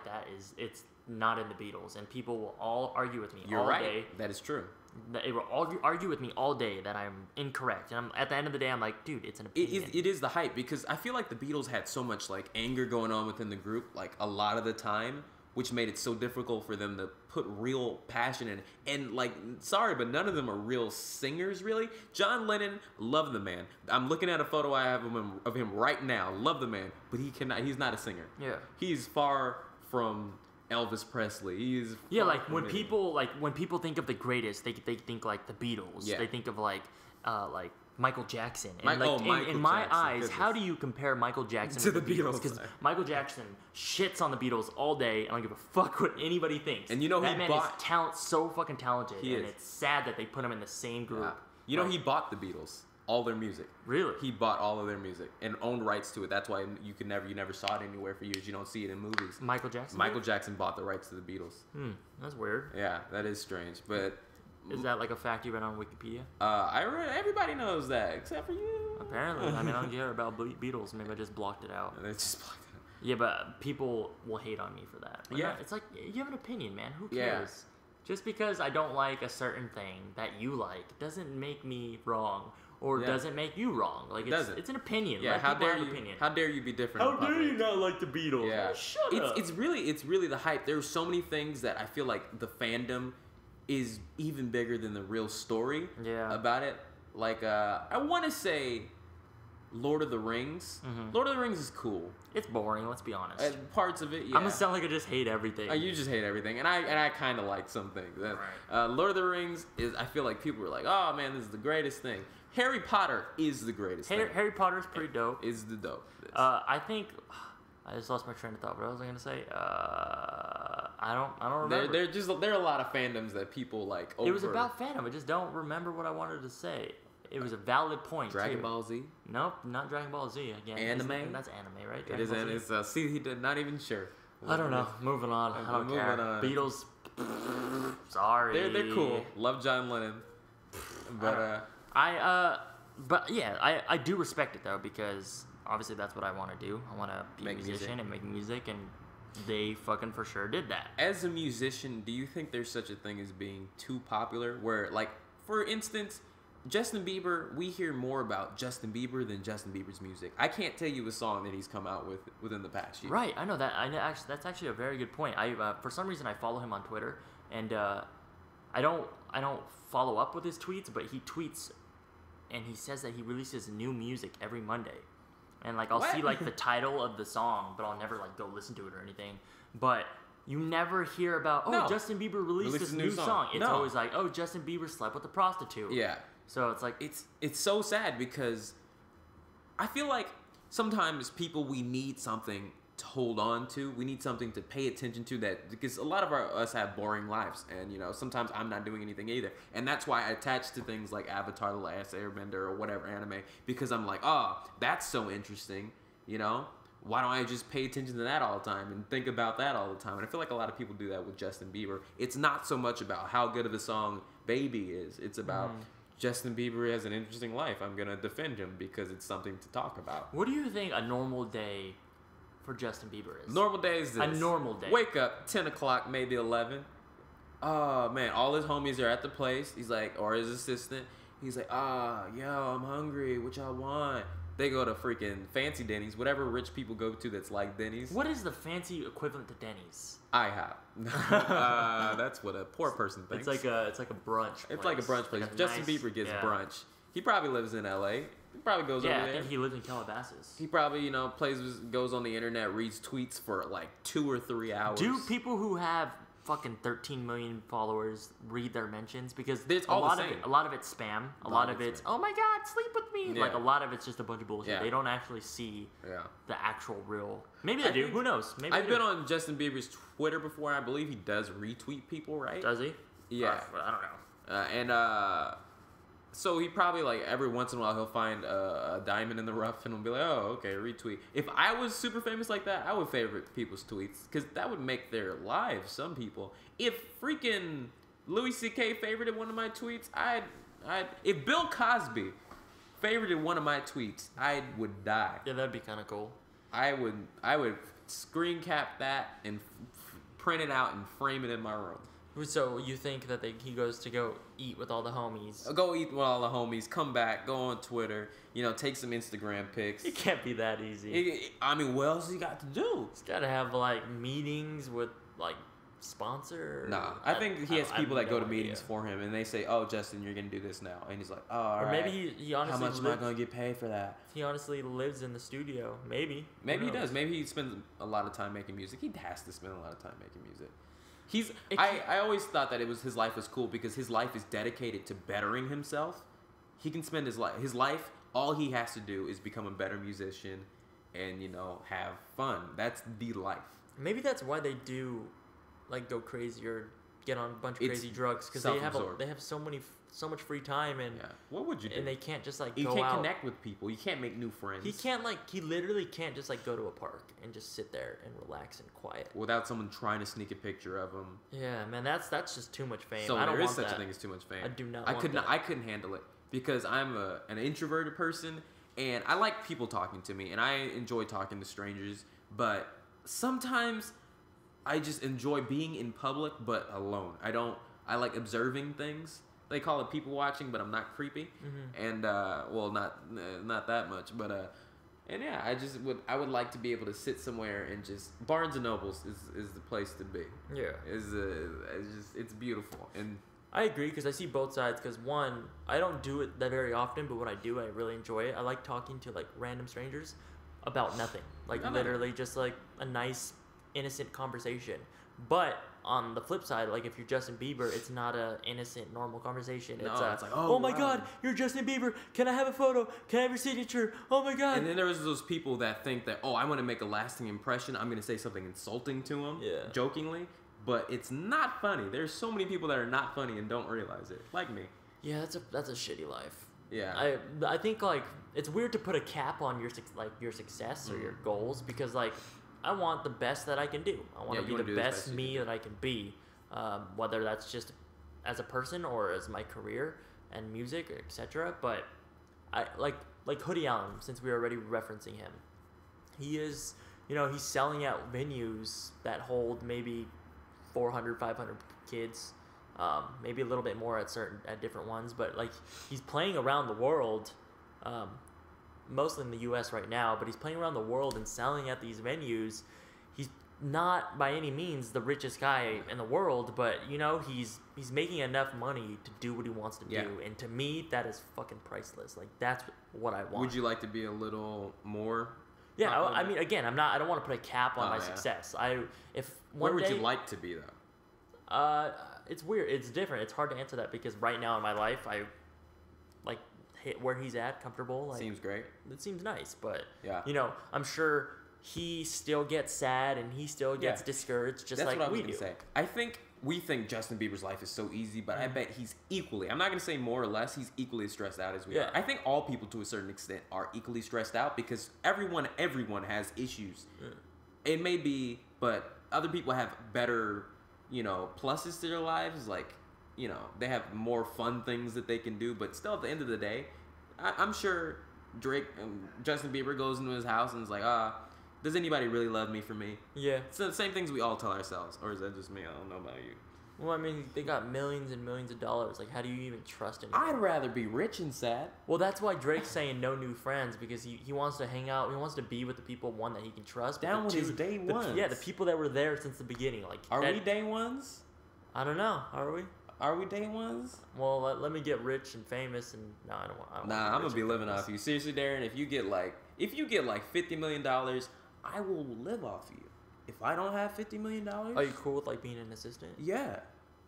B: it's not in the Beatles, and people will all argue with me all day.
A: That is true.
B: They will argue with me all day that I'm incorrect, and at the end of the day, I'm like, dude, it's an opinion.
A: It is the hype, because I feel like the Beatles had so much like anger going on within the group, like a lot of the time, which made it so difficult for them to put real passion in. And like, sorry, but none of them are real singers, really. John Lennon, love the man. I'm looking at a photo I have of him right now. Love the man, but he's not a singer.
B: Yeah,
A: he's far from Elvis Presley.
B: Like when people think of the greatest, they think like the Beatles. Yeah. They think of like Michael Jackson. And in my eyes, goodness. How do you compare Michael Jackson to the Beatles? Because Michael Jackson shits on the Beatles all day, and I don't give a fuck what anybody thinks. And that man is so fucking talented, and it's sad that they put him in the same group.
A: Yeah. He bought the Beatles. All their music.
B: Really?
A: He bought all of their music and owned rights to it. That's why you never saw it anywhere for years. You don't see it in movies.
B: Michael Jackson?
A: Michael Jackson bought the rights to the Beatles.
B: That's weird.
A: Yeah, that is strange. But
B: is that like a fact you read on Wikipedia?
A: Everybody knows that except for you.
B: Apparently. I mean, I don't care about Beatles. Maybe I just blocked it out.
A: They just blocked it out.
B: Yeah, but people will hate on me for that. But it's like, you have an opinion, man. Who cares? Yeah. Just because I don't like a certain thing that you like doesn't make me wrong. Or doesn't make you wrong. Like it's an opinion.
A: Yeah, how dare you be different?
B: How dare you not like the Beatles?
A: Yeah,
B: shut up.
A: It's really the hype. There's so many things that I feel like the fandom is even bigger than the real story about it. Like I want to say Lord of the Rings. Mm-hmm. Lord of the Rings is cool.
B: It's boring, let's be honest.
A: Parts of it, yeah.
B: I'm gonna sound like I just hate everything.
A: You just hate everything, and I kind of like some things. Right. Lord of the Rings is. I feel like people are like, oh man, this is the greatest thing. Harry Potter is the greatest thing.
B: Harry Potter's pretty dope.
A: Is the dope.
B: I think I just lost my train of thought. What was I gonna say? I don't remember.
A: There are a lot of fandoms that people like.
B: It was about fandom. I just don't remember what I wanted to say. It was a valid point.
A: Dragon Ball Z?
B: Nope, not Dragon Ball Z again.
A: Anime?
B: That's anime, right?
A: It is. It's see, he did not even sure.
B: I don't know. Moving on. I don't care. Beatles. Sorry.
A: They're cool. Love John Lennon. But
B: but yeah, I do respect it though, because obviously that's what I want to do. I want to be a musician and make music, and they fucking for sure did that.
A: As a musician, do you think there's such a thing as being too popular? Where, like, for instance, Justin Bieber, we hear more about Justin Bieber than Justin Bieber's music. I can't tell you a song that he's come out with within the past year.
B: Right, I know that. That's actually a very good point. For some reason I follow him on Twitter, and I don't follow up with his tweets, but he tweets and he says that he releases new music every Monday. And like I'll see like the title of the song, but I'll never like go listen to it or anything. But you never hear about Justin Bieber released this new song. It's always like, oh, Justin Bieber slept with a prostitute.
A: Yeah.
B: So it's like
A: it's so sad, because I feel like sometimes we need something to hold on to. We need something to pay attention to, that because a lot of us have boring lives, and sometimes I'm not doing anything either, and that's why I attach to things like Avatar: The Last Airbender or whatever anime, because I'm like, oh, that's so interesting. Why don't I just pay attention to that all the time and think about that all the time? And I feel like a lot of people do that with Justin Bieber. It's not so much about how good of a song Baby is. It's about Justin Bieber has an interesting life. I'm going to defend him because it's something to talk about.
B: What do you think a normal day for Justin Bieber is?
A: Normal day is this.
B: A normal day.
A: Wake up, 10 o'clock, maybe 11. Oh, man, all his homies are at the place. He's like, or his assistant. He's like, yo, I'm hungry. What y'all want? They go to freaking fancy Denny's, whatever rich people go to that's like Denny's.
B: What is the fancy equivalent to Denny's?
A: IHOP. That's what a poor person thinks.
B: It's like a brunch place.
A: It's like a brunch place. Like Justin Bieber gets brunch. He probably lives in LA. He probably goes over there.
B: Yeah, I think he lives in Calabasas.
A: He probably, goes on the internet, reads tweets for like 2 or 3 hours.
B: Do people who have fucking 13 million followers read their mentions? Because
A: a lot
B: of it's spam. A lot of it's, oh my god, sleep with me. Yeah. Like a lot of it's just a bunch of bullshit.
A: Yeah.
B: They don't actually see the actual real. Maybe they do. Who knows? Maybe
A: I've been on Justin Bieber's Twitter before. I believe he does retweet people, right?
B: Does he?
A: Yeah.
B: I don't know.
A: So he probably, like, every once in a while he'll find a diamond in the rough and he'll be like, oh, okay, retweet. If I was super famous like that, I would favorite people's tweets, because that would make their lives, some people. If freaking Louis C.K. favorited one of my tweets, if Bill Cosby favorited one of my tweets, I would die.
B: Yeah, that'd be kind of cool.
A: I would screen cap that and print it out and frame it in my room.
B: So you think that he goes to go eat with all the homies?
A: Go eat with all the homies. Come back. Go on Twitter. Take some Instagram pics.
B: It can't be that easy.
A: What else he got to do?
B: He's got to have meetings with sponsor.
A: Nah, I think he has people that go to meetings for him, and they say, "Oh, Justin, you're gonna do this now," and he's like, "Oh, all right."
B: Or maybe he honestly.
A: How much am I gonna get paid for that?
B: He honestly lives in the studio. Maybe
A: he does. Maybe he spends a lot of time making music. He has to spend a lot of time making music. I always thought that his life was cool because his life is dedicated to bettering himself. He can spend his life. All he has to do is become a better musician, and have fun. That's the life.
B: Maybe that's why they do, go crazy or get on a bunch of crazy drugs because they have so much free time and
A: what would you do?
B: And they can't just
A: you can't connect with people. You can't make new friends.
B: He literally can't just go to a park and just sit there and relax and quiet
A: without someone trying to sneak a picture of him.
B: Yeah, man, that's just too much fame.
A: So
B: I don't
A: there is
B: want
A: such
B: that.
A: a thing as too much fame.
B: I do not.
A: I couldn't handle it because I'm an introverted person and I like people talking to me and I enjoy talking to strangers, but sometimes I just enjoy being in public, but alone. I like observing things. They call it people watching, but I'm not creepy. Mm-hmm. And, not that much. But, and yeah, I would like to be able to sit somewhere and just, Barnes & Nobles is the place to be.
B: Yeah.
A: It's beautiful. And
B: I agree, because I see both sides, because one, I don't do it that very often, but when I do, I really enjoy it. I like talking to, random strangers about nothing. Literally just, a nice, innocent conversation. But on the flip side, if you're Justin Bieber, it's not a innocent, normal conversation. It's oh my God, you're Justin Bieber. Can I have a photo? Can I have your signature? Oh my God.
A: And then there's those people that think that, I want to make a lasting impression. I'm going to say something insulting to them, jokingly. But it's not funny. There's so many people that are not funny and don't realize it, like me.
B: Yeah, that's a shitty life.
A: Yeah.
B: I think it's weird to put a cap on your success or your goals because I want the best that I can do. I want to be the best me that I can be, whether that's just as a person or as my career and music, etc. But I like Hoodie Allen, since we were already referencing him. He is, he's selling out venues that hold maybe 400, 500 kids, maybe a little bit more at different ones. But he's playing around the world. Mostly in the U.S. right now, but he's playing around the world and selling at these venues. He's not by any means the richest guy in the world, but he's making enough money to do what he wants to do. And to me, that is fucking priceless. That's what I want.
A: Would you like to be a little more?
B: Yeah, I mean, again, I don't want to put a cap on my success.
A: Where would you like to be though?
B: It's weird. It's different. It's hard to answer that because right now in my life, I hit where he's at, comfortable.
A: Seems great.
B: It seems nice, but
A: yeah,
B: I'm sure he still gets sad and he still gets discouraged, just
A: That's
B: like
A: what
B: we
A: I was
B: do.
A: Say. I think we think Justin Bieber's life is so easy, but I bet he's equally. I'm not gonna say more or less. He's equally as stressed out as we are. I think all people, to a certain extent, are equally stressed out because everyone has issues. Yeah. It may be, but other people have better, pluses to their lives, they have more fun things that they can do, but still at the end of the day, I'm sure Justin Bieber goes into his house and is like, does anybody really love me for me?
B: Yeah.
A: It's the same things we all tell ourselves, or is that just me? I don't know about you.
B: Well, I mean, they got millions and millions of dollars. How do you even trust him?
A: I'd rather be rich and sad.
B: Well, that's why Drake's saying no new friends, because he wants to hang out. He wants to be with the people, one, that he can trust.
A: Down with his day ones.
B: The people that were there since the beginning.
A: Are we day ones?
B: I don't know. Are we?
A: Are we day ones?
B: Well, let me get rich and famous, and no, I don't want.
A: I'm gonna be living off you. Seriously, Daren. If you get $50 million, I will live off you. If I don't have $50 million,
B: are you cool with being an assistant?
A: Yeah.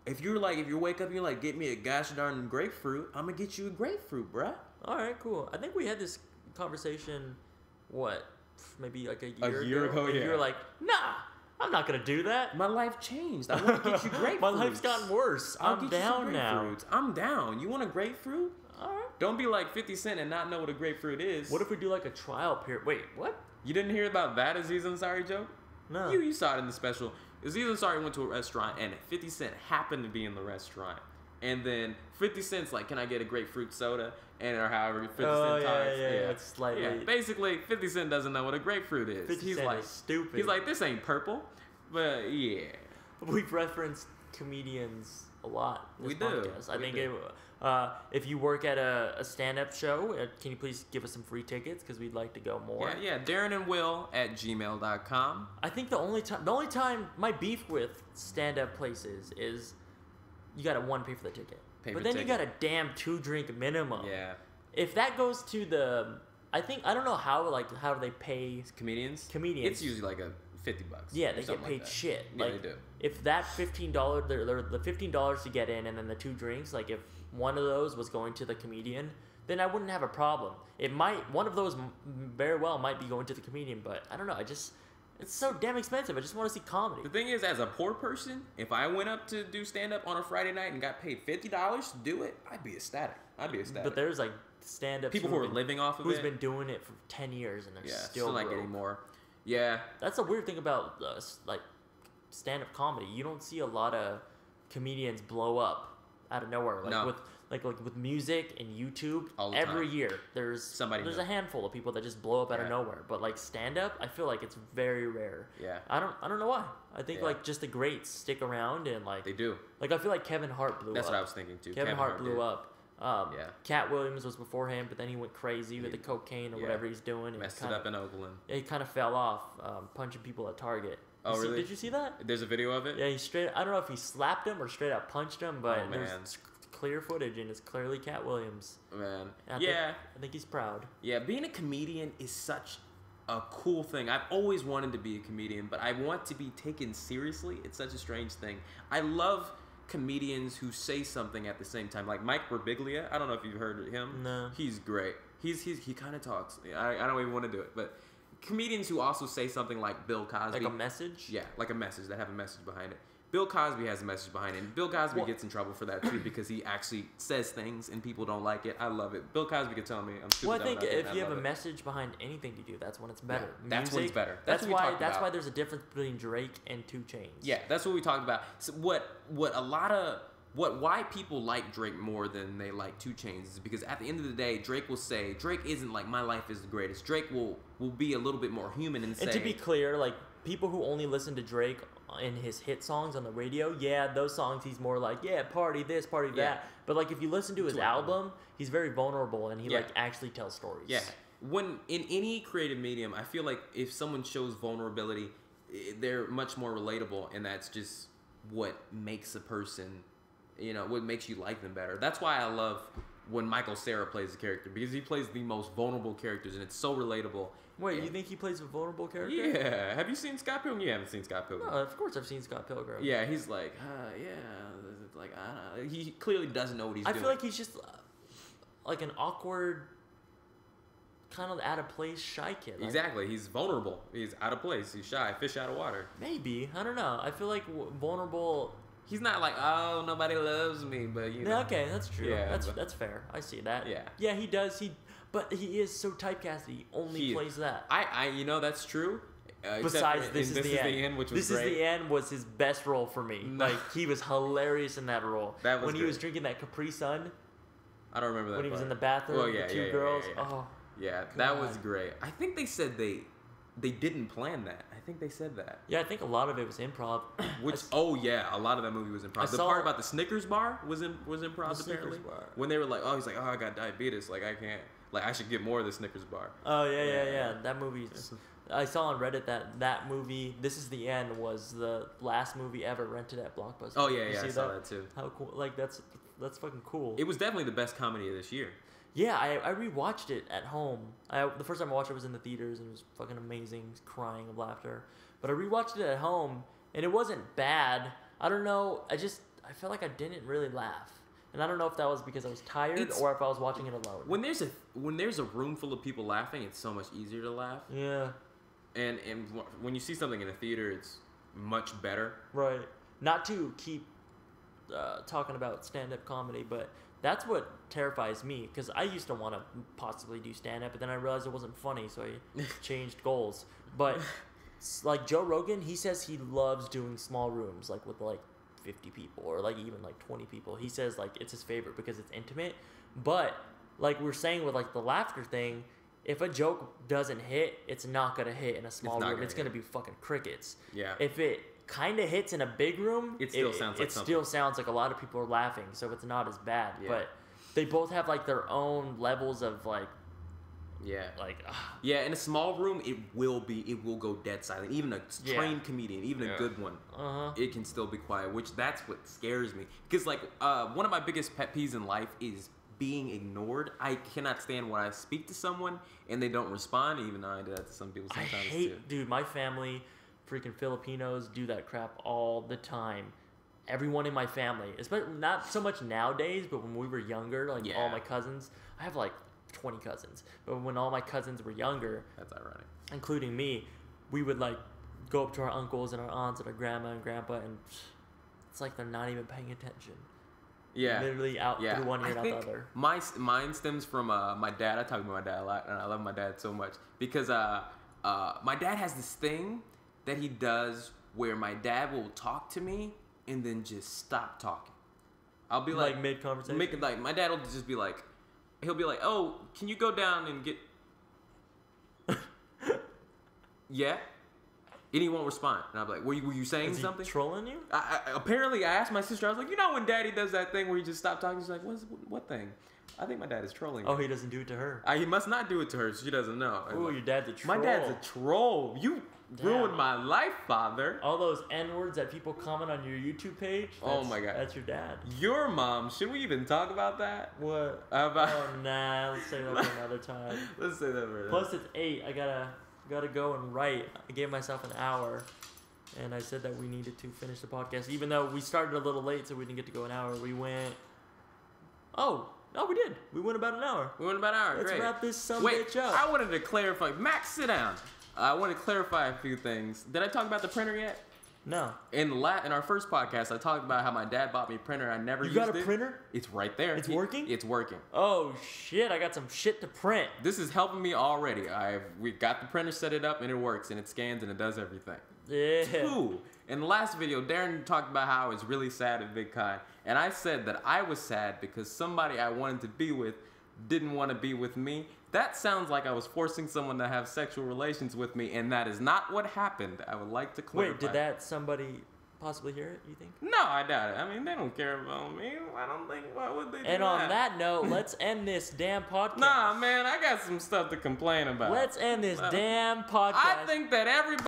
A: If you wake up and you're get me a gosh darn grapefruit, I'm gonna get you a grapefruit, bruh.
B: All right, cool. I think we had this conversation. Maybe a
A: year ago. Yeah.
B: You were like, nah. I'm not going to do that.
A: My life changed. I want to get you grapefruits.
B: My life's gotten worse. I'm down now.
A: I'm down. You want a grapefruit?
B: All right.
A: Don't be like 50 Cent and not know what a grapefruit is.
B: What if we do a trial period? Wait, what?
A: You didn't hear about that Aziz Ansari joke?
B: No.
A: You saw it in the special. Aziz Ansari went to a restaurant and 50 Cent happened to be in the restaurant. And then 50 Cent's like, can I get a grapefruit soda? Or however 50 Cent talks.
B: Yeah. It's slightly.
A: Yeah. Basically, 50 Cent doesn't know what a grapefruit is.
B: 50 Cent is stupid.
A: He's like, this ain't purple. But yeah.
B: We've referenced comedians a lot.
A: We do.
B: I think if you work at a stand-up show, can you please give us some free tickets because we'd like to go more.
A: Yeah. Daren and Will at gmail.com.
B: I think the only time my beef with stand-up places is you gotta pay for the ticket, but then you got a damn 2-drink minimum.
A: Yeah.
B: If that goes to I don't know how do they pay
A: comedians? It's usually like a $50.
B: Yeah, they get paid shit.
A: Yeah,
B: like,
A: they do.
B: If that $15, the $15 to get in, and then the 2 drinks, like if one of those was going to the comedian, then I wouldn't have a problem. One of those very well might be going to the comedian, but I don't know. It's so damn expensive. I just want to see comedy.
A: The thing is, as a poor person, if I went up to do stand-up on a Friday night and got paid $50 to do it, I'd be ecstatic.
B: But there's like stand-ups
A: people who are living off of
B: who's been doing it for 10 years and they're still
A: not getting more. Yeah.
B: That's a weird thing about like stand-up comedy. You don't see a lot of comedians blow up out of nowhere. With music and YouTube, every year there's a handful of people that just blow up out of nowhere. But like stand-up, I feel like it's very rare.
A: Yeah.
B: I don't know why. I think like just the greats stick around and like
A: they do.
B: Like I feel like Kevin Hart blew up.
A: That's what I was thinking too.
B: Kevin Hart blew up. Cat Williams was before him, but then he went crazy with the cocaine or whatever he's doing. And
A: messed it up in Oakland.
B: He kind of fell off, punching people at Target.
A: Really?
B: Did you see that?
A: There's a video of it?
B: Yeah, I don't know if he slapped him or straight up punched him, but there's clear footage, and it's clearly Cat Williams.
A: Man.
B: I think he's proud.
A: Yeah, being a comedian is such a cool thing. I've always wanted to be a comedian, but I want to be taken seriously. It's such a strange thing. I love comedians who say something at the same time, like Mike Birbiglia. I don't know if you've heard of him.
B: No.
A: He's great. He kind of talks. I don't even want to do it, but comedians who also say something like Bill Cosby.
B: Like a message?
A: Yeah, like a message that have a message behind it. Bill Cosby has a message behind it. And Bill Cosby gets in trouble for that too because he actually says things and people don't like it. I love it. Bill Cosby could tell me I'm stupid.
B: Well, I think if you have a message behind anything you do, that's when it's better.
A: Yeah, that's when it's better.
B: That's why there's a difference between Drake and 2 Chainz.
A: Yeah, that's what we talked about. So why people like Drake more than they like 2 Chainz is because at the end of the day, Drake will say, Drake isn't like my life is the greatest. Drake will be a little bit more human and say.
B: And to be clear, like people who only listen to Drake in his hit songs on the radio, those songs he's more like, party this, party that. But like if you listen to his album, he's very vulnerable and he like actually tells stories. Yeah.
A: When in any creative medium, I feel like if someone shows vulnerability, they're much more relatable, and that's just what makes a person, what makes you like them better. That's why I love when Michael Cera plays a character, because he plays the most vulnerable characters, and it's so relatable.
B: Wait, you think he plays a vulnerable character?
A: Yeah. Have you seen Scott Pilgrim? You haven't seen Scott Pilgrim.
B: No, of course I've seen Scott Pilgrim.
A: Yeah, he's like, he clearly doesn't know what he's doing.
B: I feel like he's just like an awkward, kind of out of place, shy kid.
A: Exactly. He's vulnerable. He's out of place. He's shy. Fish out of water.
B: Maybe. I don't know. I feel like vulnerable.
A: He's not like, oh, nobody loves me, but
B: Yeah, okay, that's true. Yeah, that's fair. I see that. Yeah. Yeah, he does. But he is so typecast. He only plays that.
A: That's true.
B: Besides, This Is the End,
A: which was
B: This Is the End was his best role for me. Like he was hilarious in that role.
A: That was
B: when he was drinking that Capri Sun.
A: I don't remember that.
B: When he was in the bathroom with the 2 girls. Yeah. Oh.
A: Yeah, that was great. I think they said they didn't plan that. I think they said that.
B: Yeah, I think a lot of it was improv.
A: A lot of that movie was improv. The part about the Snickers bar was improv apparently. When they were like, he's like, I got diabetes, like I can't, like I should get more of the Snickers bar.
B: Oh yeah. That movie. I saw on Reddit that movie, This Is the End, was the last movie ever rented at Blockbuster.
A: Oh yeah, I saw that too.
B: How cool! Like that's fucking cool.
A: It was definitely the best comedy of this year.
B: Yeah, I rewatched it at home. The first time I watched it was in the theaters, and it was fucking amazing, crying of laughter. But I rewatched it at home, and it wasn't bad. I don't know. I felt like I didn't really laugh, and I don't know if that was because I was tired or if I was watching it alone.
A: When there's a room full of people laughing, it's so much easier to laugh.
B: Yeah.
A: And when you see something in a theater, it's much better.
B: Right. Not to keep talking about stand-up comedy, but that's what terrifies me, because I used to want to possibly do stand-up, but then I realized it wasn't funny, so I changed goals. But like Joe Rogan, he says he loves doing small rooms, like with like 50 people or like even like 20 people. He says like it's his favorite because it's intimate. But like we're saying with like the laughter thing, if a joke doesn't hit, it's not gonna hit in a small room. It's gonna be fucking crickets.
A: Yeah.
B: If it kind of hits in a big room,
A: it still sounds like something.
B: Still sounds like a lot of people are laughing, so it's not as bad. Yeah. But they both have like their own levels of like.
A: Yeah.
B: Like.
A: Yeah, in a small room, it will go dead silent. Even a trained comedian, even a good one, it can still be quiet. Which that's what scares me. Because like one of my biggest pet peeves in life is being ignored. I cannot stand when I speak to someone and they don't respond, even though I do that to some people sometimes too.
B: Dude, my family, freaking Filipinos, do that crap all the time. Everyone in my family, especially not so much nowadays, but when we were younger, like all my cousins, I have like 20 cousins, but when all my cousins were younger,
A: that's ironic,
B: including me, we would like go up to our uncles and our aunts and our grandma and grandpa, and it's like they're not even paying attention.
A: Yeah,
B: literally out through one ear and out the other.
A: Mine stems from my dad. I talk about my dad a lot, and I love my dad so much because my dad has this thing that he does where my dad will talk to me and then just stop talking. I'll be like
B: mid conversation.
A: Like my dad will just be like, he'll be like, "Oh, can you go down and get?" Yeah. And he won't respond. And I'm like, were you saying something?
B: Is he trolling you?
A: Apparently, I asked my sister, I was like, you know when daddy does that thing where he just stopped talking? She's like, what thing? I think my dad is trolling me.
B: Oh, he doesn't do it to her.
A: He must not do it to her. She doesn't know.
B: Oh, like, your dad's a troll.
A: My dad's a troll. You ruined my life, father.
B: All those N-words that people comment on your YouTube page.
A: Oh, my God.
B: That's your dad.
A: Your mom. Should we even talk about that?
B: What?
A: Oh,
B: nah. Let's say that for another time.
A: Let's say that for another.
B: Plus, it's 8. I gotta go and write. I gave myself an hour. And I said that we needed to finish the podcast. Even though we started a little late, so we didn't get to go an hour. We went... Oh, no, we did. We went about an hour. Let's wrap this bitch up.
A: I wanted to clarify. Max, sit down. I want to clarify a few things. Did I talk about the printer yet?
B: No.
A: In our first podcast, I talked about how my dad bought me a printer. I never used it.
B: You got a printer?
A: It's right there.
B: It's working?
A: It's working.
B: Oh, shit. I got some shit to print.
A: This is helping me already. We got the printer, set it up, and it works, and it scans, and it does everything.
B: Yeah.
A: 2, in the last video, Daren talked about how I was really sad at VidCon, and I said that I was sad because somebody I wanted to be with didn't want to be with me. That sounds like I was forcing someone to have sexual relations with me, and that is not what happened. I would like to clarify.
B: Wait, did that somebody possibly hear it, you think?
A: No, I doubt it. I mean, they don't care about me. I don't think, why would they do that?
B: And on that note, let's end this damn podcast.
A: Nah, man, I got some stuff to complain about.
B: Let's end this damn podcast.
A: I think that everybody